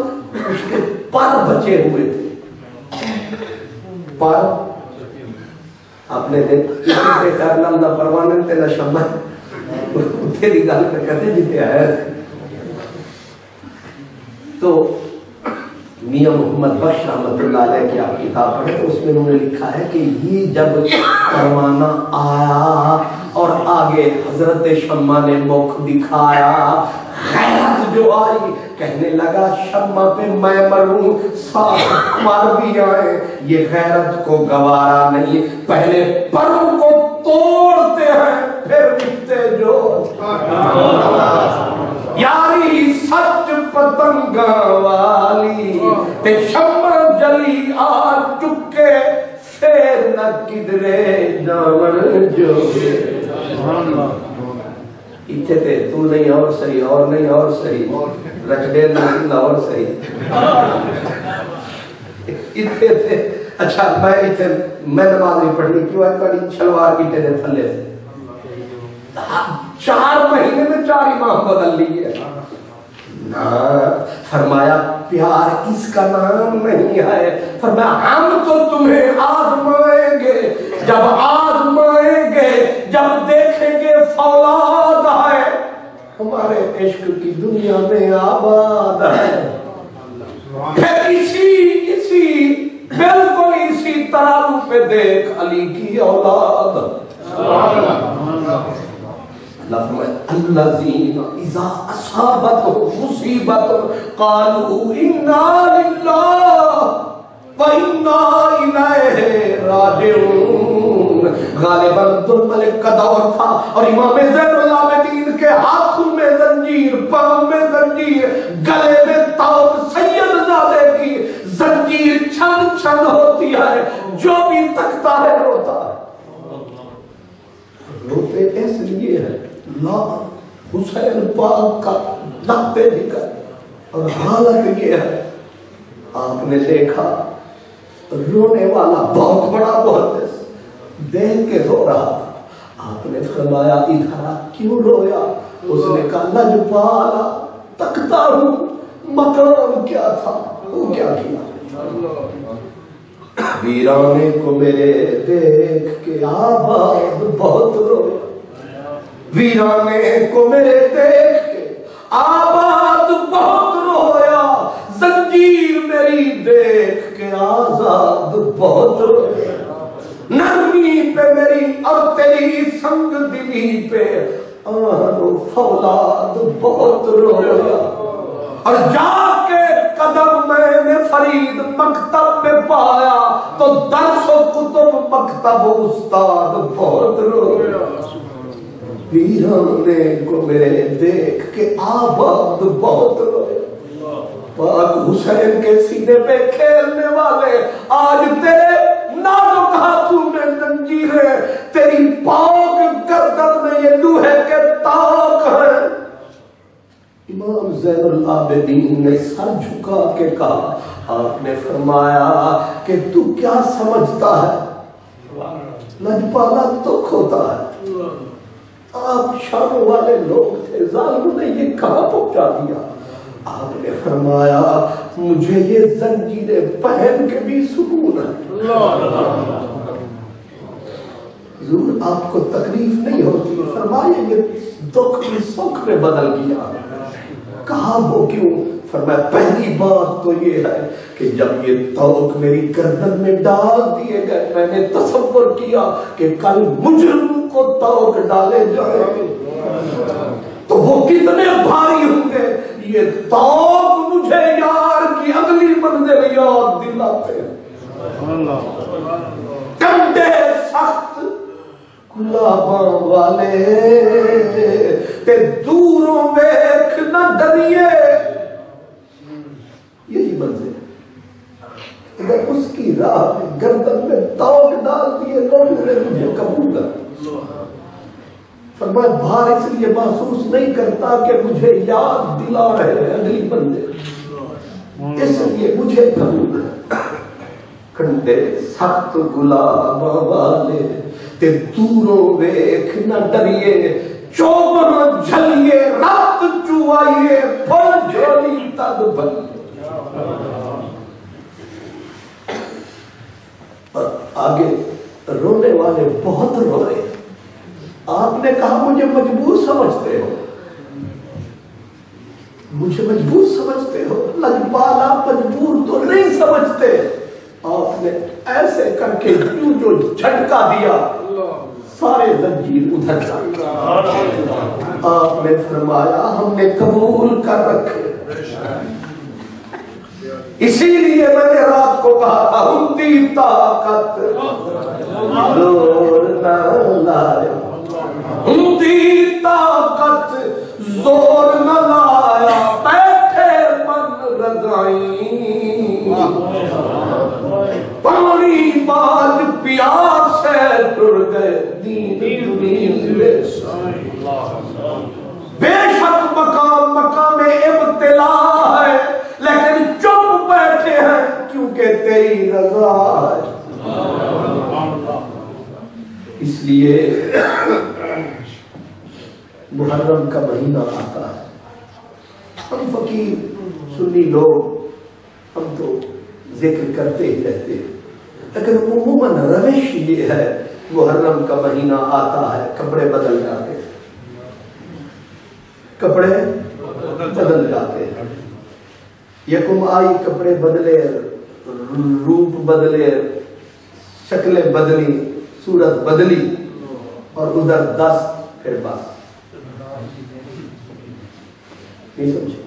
اس کے پر بچے ہوئے تھے۔ پر اپنے کرنا نہ پروانے تے نہ شمع تیری گل پہ کہتے جیتے آئے۔ تو میاں محمد بخش رحمت اللہ علیہ کی آپ کتاب پڑھے تو اس میں انہوں نے لکھا ہے کہ یہ جب پروانہ آیا اور آگے حضرت شمع نے مخ دکھایا، غیرت جو آئی، کہنے لگا شمع پہ میں مروں ساتھ مر بھی آئے، یہ غیرت کو گوارا نہیں، پہلے پروں کو توڑتے ہیں پھر مٹتے جو۔ یاری سچ پتنگاں والی تے شمع جلی آ چکے پھر نہ کدرے جاون جوگے۔ اتھے تے تو نہیں اور صحیح اور نہیں اور صحیح رکھ دے نہیں اور صحیح اتھے تے اچھا میں نماز نہیں پڑھنی کیوں ہے پڑھی شلوار کی تیرے تھلے سے 4 مہینے میں 4 امام بدل لیے۔ فرمایا پیار اس کا نام نہیں ہے، فرمایا ہم تو تمہیں آزمائیں گے، جب آزمائیں گے جب دیکھیں گے فولاد ہے ہمارے عشق کی دنیا میں آباد ہے. پھر اسی بالکل اسی ترازو پہ دیکھ علی کی اولاد. الذین اذا اصابتهم مصیبت قالوا انا للہ وَإِنَّا إِلَيْهِ رَاجِعُونَ. غالباً عبدالملک کا دور تھا اور امام زین العابدین کے ہاتھوں میں زنجیر، پاؤں میں زنجیر، گلے میں توق، سید زادے کی زنجیر چھن چھن ہوتی ہے، جو بھی تکتا ہے روتا ہے. روتے اس لیے ہے لا حسین پاک کا لگتے بھی کر. اور حالت یہ ہے آپ نے دیکھا رونے والا بہت بڑا محدث دیکھ کے رو رہا. آپ نے فرمایا ادھر کیوں رویا؟ اس نے کہا لجپالا تکتا ہوں، مقام کیا تھا وہ کیا کیا. ویرانے کو میرے دیکھ کے آباد بہت رویا. ویرانے کو میرے دیکھ کے آباد بہت رویا. زنجیر میری دیکھ کے آزاد بہت رویا. نرمی پہ میری اور تیری سنگ دلی پہ آن و فولاد بہت رویا. اور جا کے قدم میں نے فرید مکتب میں پایا تو درس و کتب مکتب استاد بہت رویا. ویرانے کو میرے دیکھ کے آباد بہت رویا. پاک حسین کے سینے پہ کھیلنے والے آج تیرے نازک ہاتھوں میں زنجیریں، تیری پاک گردن میں یہ لوہے کے تاک ہیں. امام زین العابدین نے سر جھکا کے کہا. آپ نے فرمایا کہ تو کیا سمجھتا ہے؟ لجپالا دکھ ہوتا ہے. آپ شام والے لوگ تھے، ظالموں نے یہ کہاں پہنچا دیا. آپ نے فرمایا مجھے یہ زنجیریں پہن کے بھی سکون ہے. حضور آپ کو تکلیف نہیں ہوتی؟ فرمایا یہ دکھ بھی سکھ میں بدل گیا. کہا وہ کیوں؟ فرمایا پہلی بات تو یہ ہے کہ جب یہ توق میری گردن میں ڈال دیے گئے میں نے تصور کیا کہ کل مجرم کو توق ڈالے جائیں گے تو وہ کتنے بھاری ہوں گے. یہ توق مجھے یار کی اگلی منزل یاد دلاتے ہیں. کندھے سخت گلاباں والے تے دوروں ویکھ نہ ڈریے. یہی منزل اگر اس کی راہ میں گردن میں توق ڈال دیے لوگوں نے مجھے قبول کر. فرمایا بھار اس لیے محسوس نہیں کرتا کہ مجھے یاد دلا رہے ہیں اگلی بندے، اس لیے مجھے قبول ہے. کندھے سخت گلاباں والے تے دوروں ویکھ نہ ڈریے. چوبر جھلیے رات چوائیے پھل جھولی تد بھلیے. اور آگے رونے والے بہت روئے. آپ نے کہا مجھے مجبور سمجھتے ہو، مجھے مجبور سمجھتے ہو. لجپالا مجبور تو نہیں سمجھتے. آپ نے ایسے کر کے جو جھٹکا دیا سارے زنجیر ادھر جا. آپ نے فرمایا ہم نے قبول کر رکھے. اسی لیے میں نے رات کو کہا تھا ہندی طاقت زور نہ لایا، ہندی طاقت زور نہ لایا، بیٹھے من رضائیں پانی باز پیاس سے ٹر گئے دین بے شک مقام ابتلا ہے لیکن چپ بیٹھے ہیں کیونکہ تیری رضا ہے. اس لیے محرم کا مہینہ آتا ہے. ہم فقیر سنی لوگ ہم تو ذکر کرتے ہی رہتے ہیں لیکن عموماً روش یہ ہے محرم کا مہینہ آتا ہے کپڑے بدل جاتے ہیں. کپڑے بدل جاتے ہیں. یکم آئی کپڑے بدلے, روپ بدلے, شکلیں بدلی, صورت بدلی, اور ادھر 10 پھر بس. نہیں سمجھے؟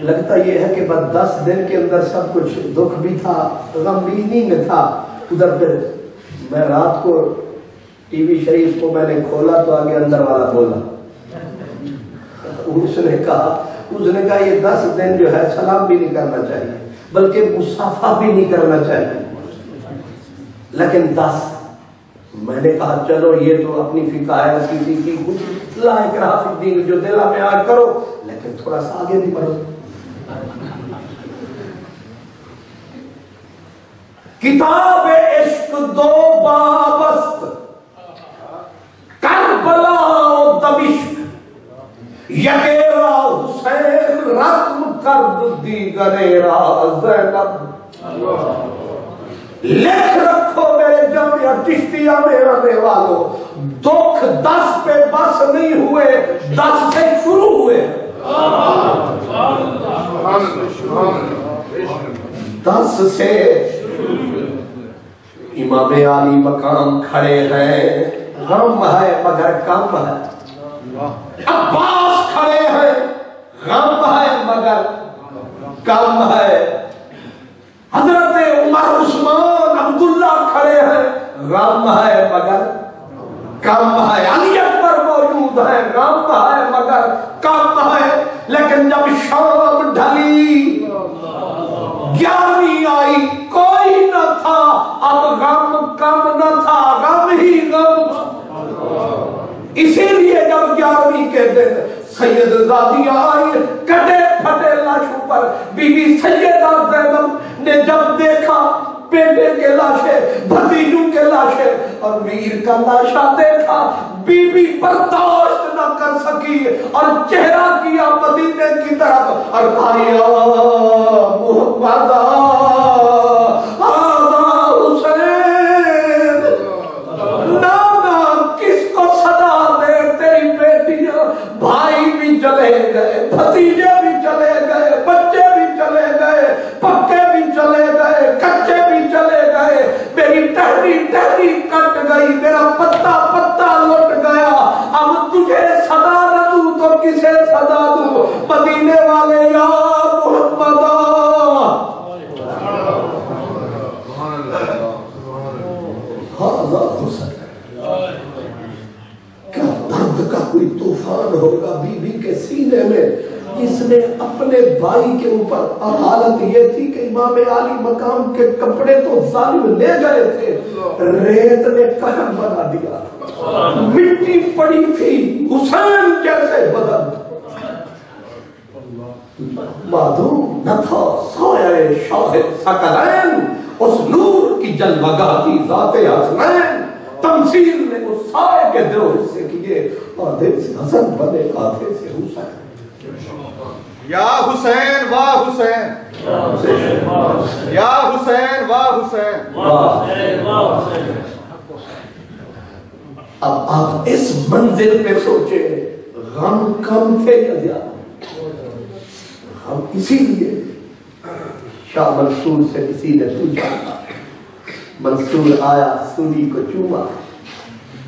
لگتا یہ ہے کہ بس 10 دن کے اندر سب کچھ, دکھ بھی تھا, غم بھی نہیں میں تھا. ادھر پھر میں رات کو ٹی وی شریف کو میں نے کھولا تو آگے اندر والا بولا, اس نے کہا یہ 10 دن جو ہے سلام بھی نہیں کرنا چاہیے, بلکہ مصافحہ بھی نہیں کرنا چاہیے, لیکن 10. میں نے کہا چلو یہ تو اپنی فقہ ہے, کسی کی کچھ لاحق رافق دین جو دل میں آج کرو, لیکن تھوڑا سا آگے بھی بڑھو. کتاب عشق 2 بابست, کربلا و دمشق, یکیرا حسین رقم کرد دیگریرا زینب. لکھ رکھو میرے جامعہ چشتیہ میں رہنے والوں, دکھ 10 پہ بس نہیں ہوئے, 10 سے شروع ہوئے. 10 سے امام علی مقام کھڑے ہیں, غم ہے مگر کم ہے. عباس کھڑے ہیں, غم ہے مگر کم ہے. حضرت عمر عثمان عبداللہ کھڑے ہیں, غم ہے مگر کم ہے. علی اکبر موجود ہے, غم ہے مگر کم ہے. لیکن جب شام ڈھلی, 11ویں آئی, کوئی نہ تھا, اب غم کم نہ تھا, غم ہی غم تھا. اسی لیے جب 11ویں کے دن سید زادیہ آئی, کٹے پھٹے لاشوں پر, بی بی سیدہ زینب نے جب دیکھا بیٹے کے لاشیں, بھتیجوں کے لاشیں اور ویر کا لاشا دیکھا, بی بی برداشت نہ کر سکی اور چہرہ کیا مدینے کی طرف اور کہا یا محمد آدھا حسین. نانا کس کو صدا دے, تیری بیٹیاں, بھائی بھی چلے گئے, بھتیجے بھی چلے گئے, بچے بھی چلے گئے, پکے بھی چلے گئے, کچے بھی چلے گئے, میری ٹہنی ٹہنی کٹ گئی, میرا پتا پتا لٹ گیا. اب تجھے صدا نہ دوں تو کسے صدا دوں؟ مدینے والے یا محمد کیا درد کا کوئی طوفان ہوگا بی بی کے سینے میں, جس نے اپنے بھائی کے اوپر. حالت یہ تھی کہ امام علی مقام کے کپڑے تو ظالم لے گئے تھے, ریت نے کفن بنا دیا, مٹی پڑی تھی حسین جیسے بدن. معدوم نہ تھا سایہ شاہد ثقلین, اس نور کی جلوگاہی ذات حسنین. تمثیل نے اس سائے کے 2 حصے کیے, آدھے سے حسن بنے, آدھے سے حسین. یا حسین واہ حسین, یا حسین واہ حسین. اب آپ اس منزل پہ سوچیں, غم کم تھے یا زیادہ؟ ہم اسی لیے شاہ منصور سے کسی نے پوچھا, منصور آیا, سولی کو چوما.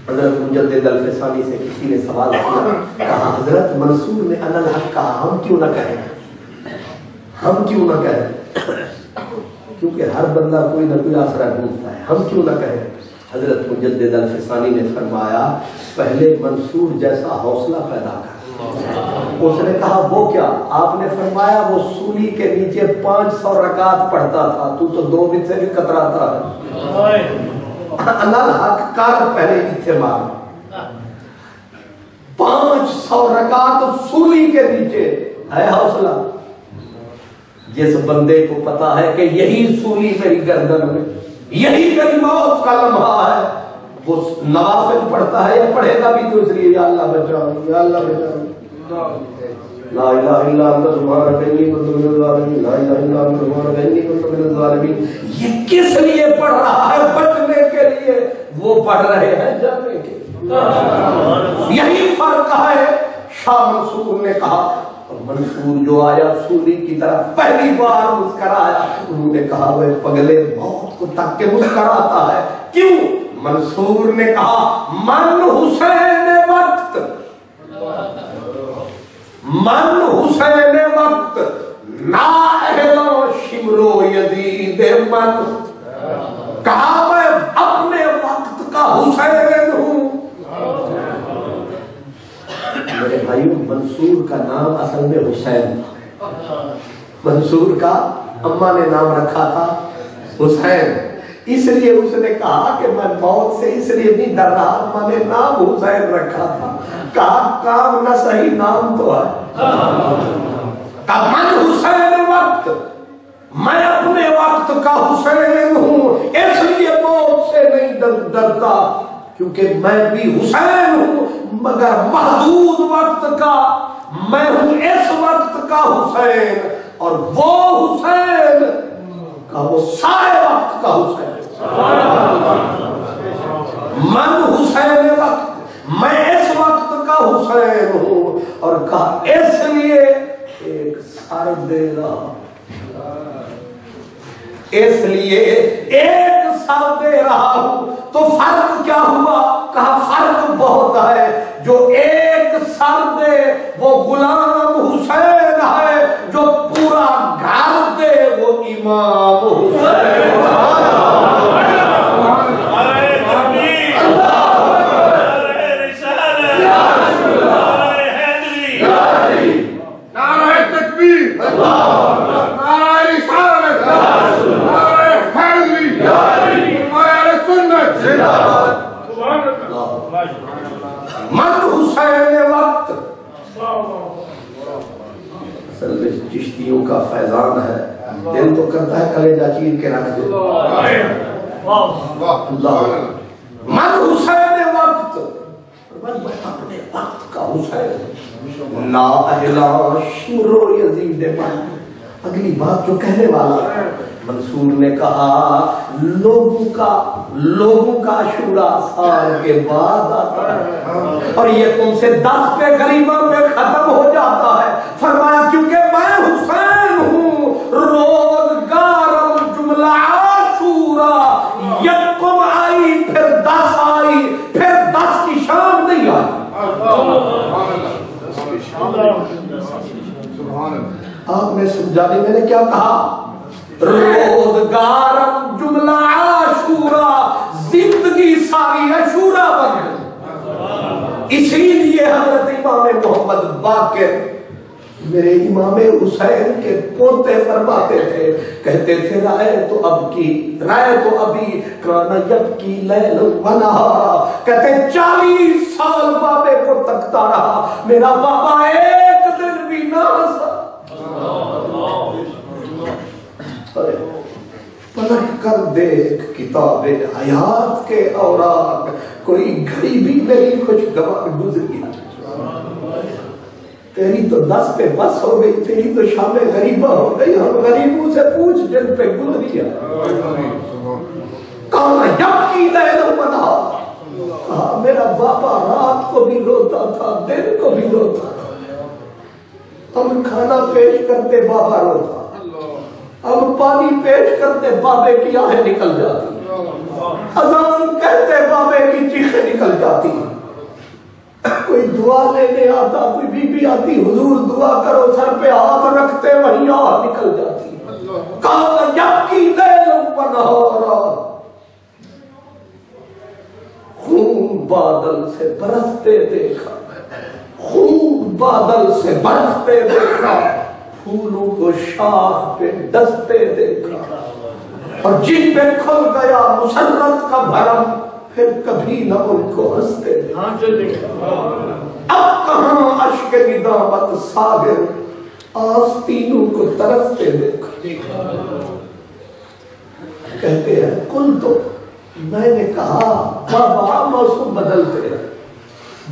حضرت مجدد الفسانی سے کسی نے سوال کیا, کہا حضرت منصور نے انا الحق کہا, ہم کیوں نہ کہیں, ہم کیوں نہ کہیں, کیونکہ ہر بندہ کوئی نہ کوئی آسرا ڈھونڈتا ہے, ہم کیوں نہ کہیں. حضرت مجدد الفسانی نے فرمایا, پہلے منصور جیسا حوصلہ پیدا کر. اس نے کہا وہ کیا؟ آپ نے فرمایا وہ سولی کے نیچے 500 رکعت پڑھتا تھا, تو 2 دن سے بھی کتراتا ہے. الحق کار پہلے اتنے مار 500 رکعت سولی کے نیچے ہے حوصلہ. جس بندے کو پتا ہے کہ یہی سولی میری گردن میں, یہی میری موت کا لمحہ ہے, وہ نوافل پڑھتا ہے یا پڑھے گا بھی تو اس لیے یا اللہ بچاؤ, یا اللہ بچاؤ, لا الہ الا انت سبحانک انی کنت من الظالمین, لا الہ الا انت سبحانک انی کنت من الظالمین. یہ کس لیے پڑھ رہا ہے؟ بچنے کے لیے. وہ پڑھ رہے ہیں جانے کے. یہی فرق ہے. شاہ منصور نے کہا اور منصور جو آیا سوری کی طرف پہلی بار مسکرایا، انہوں نے کہا وہ پگلے موت کو تک کے مسکراتا ہے کیوں؟ منصور نے کہا من حسین وقت، من حسین وقت نا اہلا شمرو یزید من، کہا میں اپنے وقت کا حسین ہوں۔ میرے بھائیو منصور کا نام اصل میں حسین تھا، منصور کا اماں نے نام رکھا تھا حسین، اس لیے اس نے کہا کہ میں موت سے اس لیے نہیں ڈر رہا، اماں نے نام حسین رکھا تھا، کہا کام نہ صحیح نام تو ہے، کہا من حسین وقت، میں اپنے وقت کا حسین ہوں، اس لیے موت سے نہیں ڈرتا کیونکہ میں بھی حسین ہوں، مگر محدود وقت کا، میں ہوں اس وقت کا حسین، اور وہ حسین کا وہ سارے وقت کا حسین۔ من حسین وقت، میں اس وقت کا حسین ہوں، اور کہا اس لیے ایک سر دے رہا، اس لیے ایک سر دے رہا ہوں۔ تو فرق کیا ہوا؟ کہا فرق بہت ہے، جو ایک سر دے وہ غلام حسین ہے، جو پورا گھر دے وہ امام حسین۔ من حسین وقت، اصل میں چشتیوں کا فیضان ہے، دل تو کرتا ہے کلیجہ چیر کے رکھ دے۔ من حسین وقت، میں اپنے وقت کا حسین، لا اہلا شمرو یزید من۔ اگلی بات جو کہنے والا ہے، منصور نے کہا لوگوں کا شورا سال کے بعد آتا ہے، اور یہ تم سے 10 پہ غریبوں پہ ختم ہو جاتا ہے۔ فرمایا کیونکہ میں حسین ہوں، روزگارم جملہ عاشورا، یکم آئی پھر 10 آئی، پھر 10 کی شام نہیں آئی۔ آپ نے سمجھانے میں نے کیا کہا؟ روزگارم جملہ عاشورا، زندگی ساری عاشورا بن گئی۔ اسی لیے حضرت امام محمد باقر میرے امام حسین کے پوتے فرماتے تھے، کہتے تھے رائے تو ابھی کانا یبکی لیل و نہارا، کہتے 40 سال بابے کو تکتا رہا، میرا بابا ایک دن بھی نہ ہنسا۔ پلٹ کر دیکھ کتاب حیات کے اوراق، کوئی گھڑی بھی نہیں خوشگوار گزری، تیری تو 10 پہ بس ہو گئی، تیری تو شام غریبہ ہو گئی، ہم غریبوں سے پوچھ جن پہ گزری ہے۔ کہا یبکی لیل و نہار، کہا میرا بابا رات کو بھی روتا تھا، دن کو بھی روتا تھا، ہم کھانا پیش کرتے بابا روتا، اب پانی پیش کرتے بابے کی آہیں نکل جاتی، اذان کہتے بابے کی چیخیں نکل جاتی، کوئی دعا لینے آتا، کوئی بی بی آتی، حضور دعا کرو، سر پہ ہاتھ رکھتے وہیں آہ نکل جاتی۔ کہا یبکی لیل و نہارا، خون بادل سے برستے دیکھا، خون بادل سے برستے دیکھا، پھولوں کو شاخ پہ ڈستے دیکھا، اور جن پہ کھل گیا مسرت کا بھرم، پھر کبھی نہ ان کو ہنستے دیکھا۔ اب کہاں اشک ندامت ساغر، آستینوں کو ترستے دیکھا۔ کہتے ہیں کل تو میں نے کہا بابا موسم بدلتے ہیں،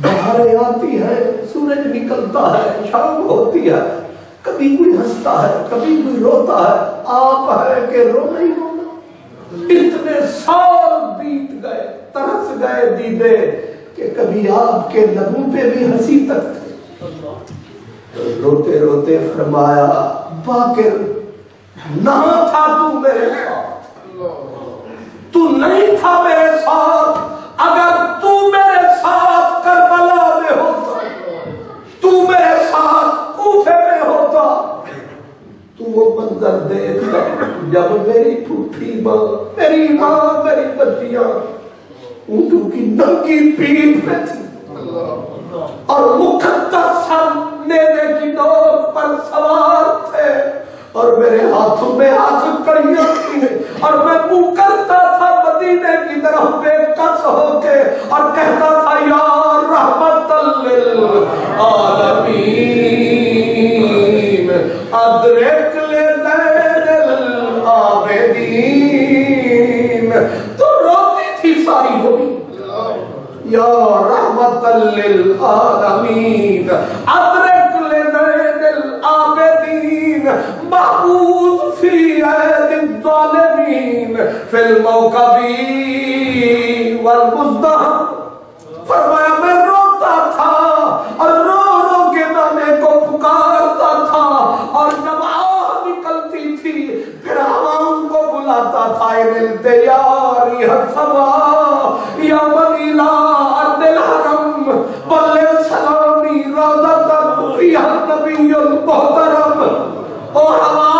بہاریں آتی ہے، سورج نکلتا ہے، شام ہوتی ہے، کبھی کوئی ہنستا ہے، کبھی کوئی روتا ہے، آپ ہے کہ رو نہیں ہونا۔ اتنے سال بیت گئے، ترس گئے دیدے کہ کبھی آپ کے لبوں پہ بھی ہنسی تک تھے، روتے روتے فرمایا باقر نہ تھا تو میرے ساتھ، تو نہیں تھا میرے ساتھ، اگر تو میرے ساتھ کربلا میں ہوتا، تو میرے ساتھ کوفے میں ہوتا، تو وہ منظر دیکھتا جب میری پھوپھی ماں، میری ماں، میری بچیاں اونٹوں کی ننگی پیٹھ میں تھی اور مقدس سر نیزے کی نوک پر سوار تھے اور میرے ہاتھوں میں ہاتھ کڑیاں تھی اور میں منہ کرتا تھا مدینے کی طرف بے کس ہو کے اور کہتا تھا یا رحمت للعالمین ادرک لزین العابدین، تو روتی تھی ساری ہوئی یا رحمت للعالمین ادرک لزین العابدین محبوب فی عید الظالمین فی الموقبی والمزدہم۔ فرمایا میں روتا تھا اور رو رو کے نانے کو پکارتا تھا اور جب آہ نکلتی تھی پھر ہواؤں کو بلاتا تھا انتیاری حسبا یا منیلا ارد الحرم بلے سلامی روضتاً فیہا النبی المحترم، او ہوا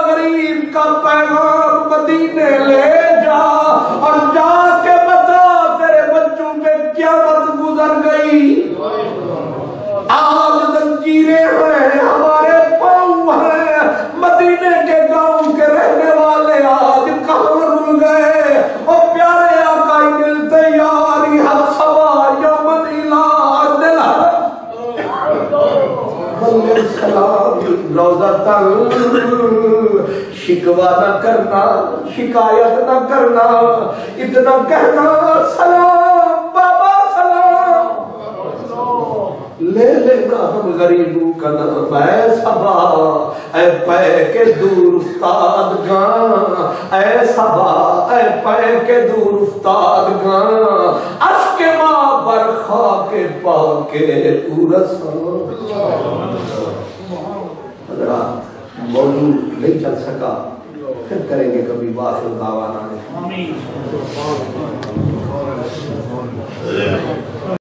غریب کا پیغام مدینے لے جا اور جا کے بتا تیرے بچوں پہ قیامت گزر گئی، آج زنجیریں ہیں ہمارے پاؤں ہیں، مدینے کے گاؤں کے رہنے والے آج کہاں رل گئے، او پیارے آقا دل تیاری ہر سوا یومن الہ ارد الحرم بلے سلامی روضتاً، شکوہ نہ کرنا، شکایت نہ کرنا، اتنا کہنا سلام بابا سلام، لے لینا ہم غریبوں کا نام اے صبا اے پے کے دور افتاد گاں، اے صبا اے پے کے دور افتاد گاں، اشک ماں برخا کے پا کے پورساں۔ حضرات موضوع نہیں چل سکا، پھر کریں گے کبھی، واخر دعوانا۔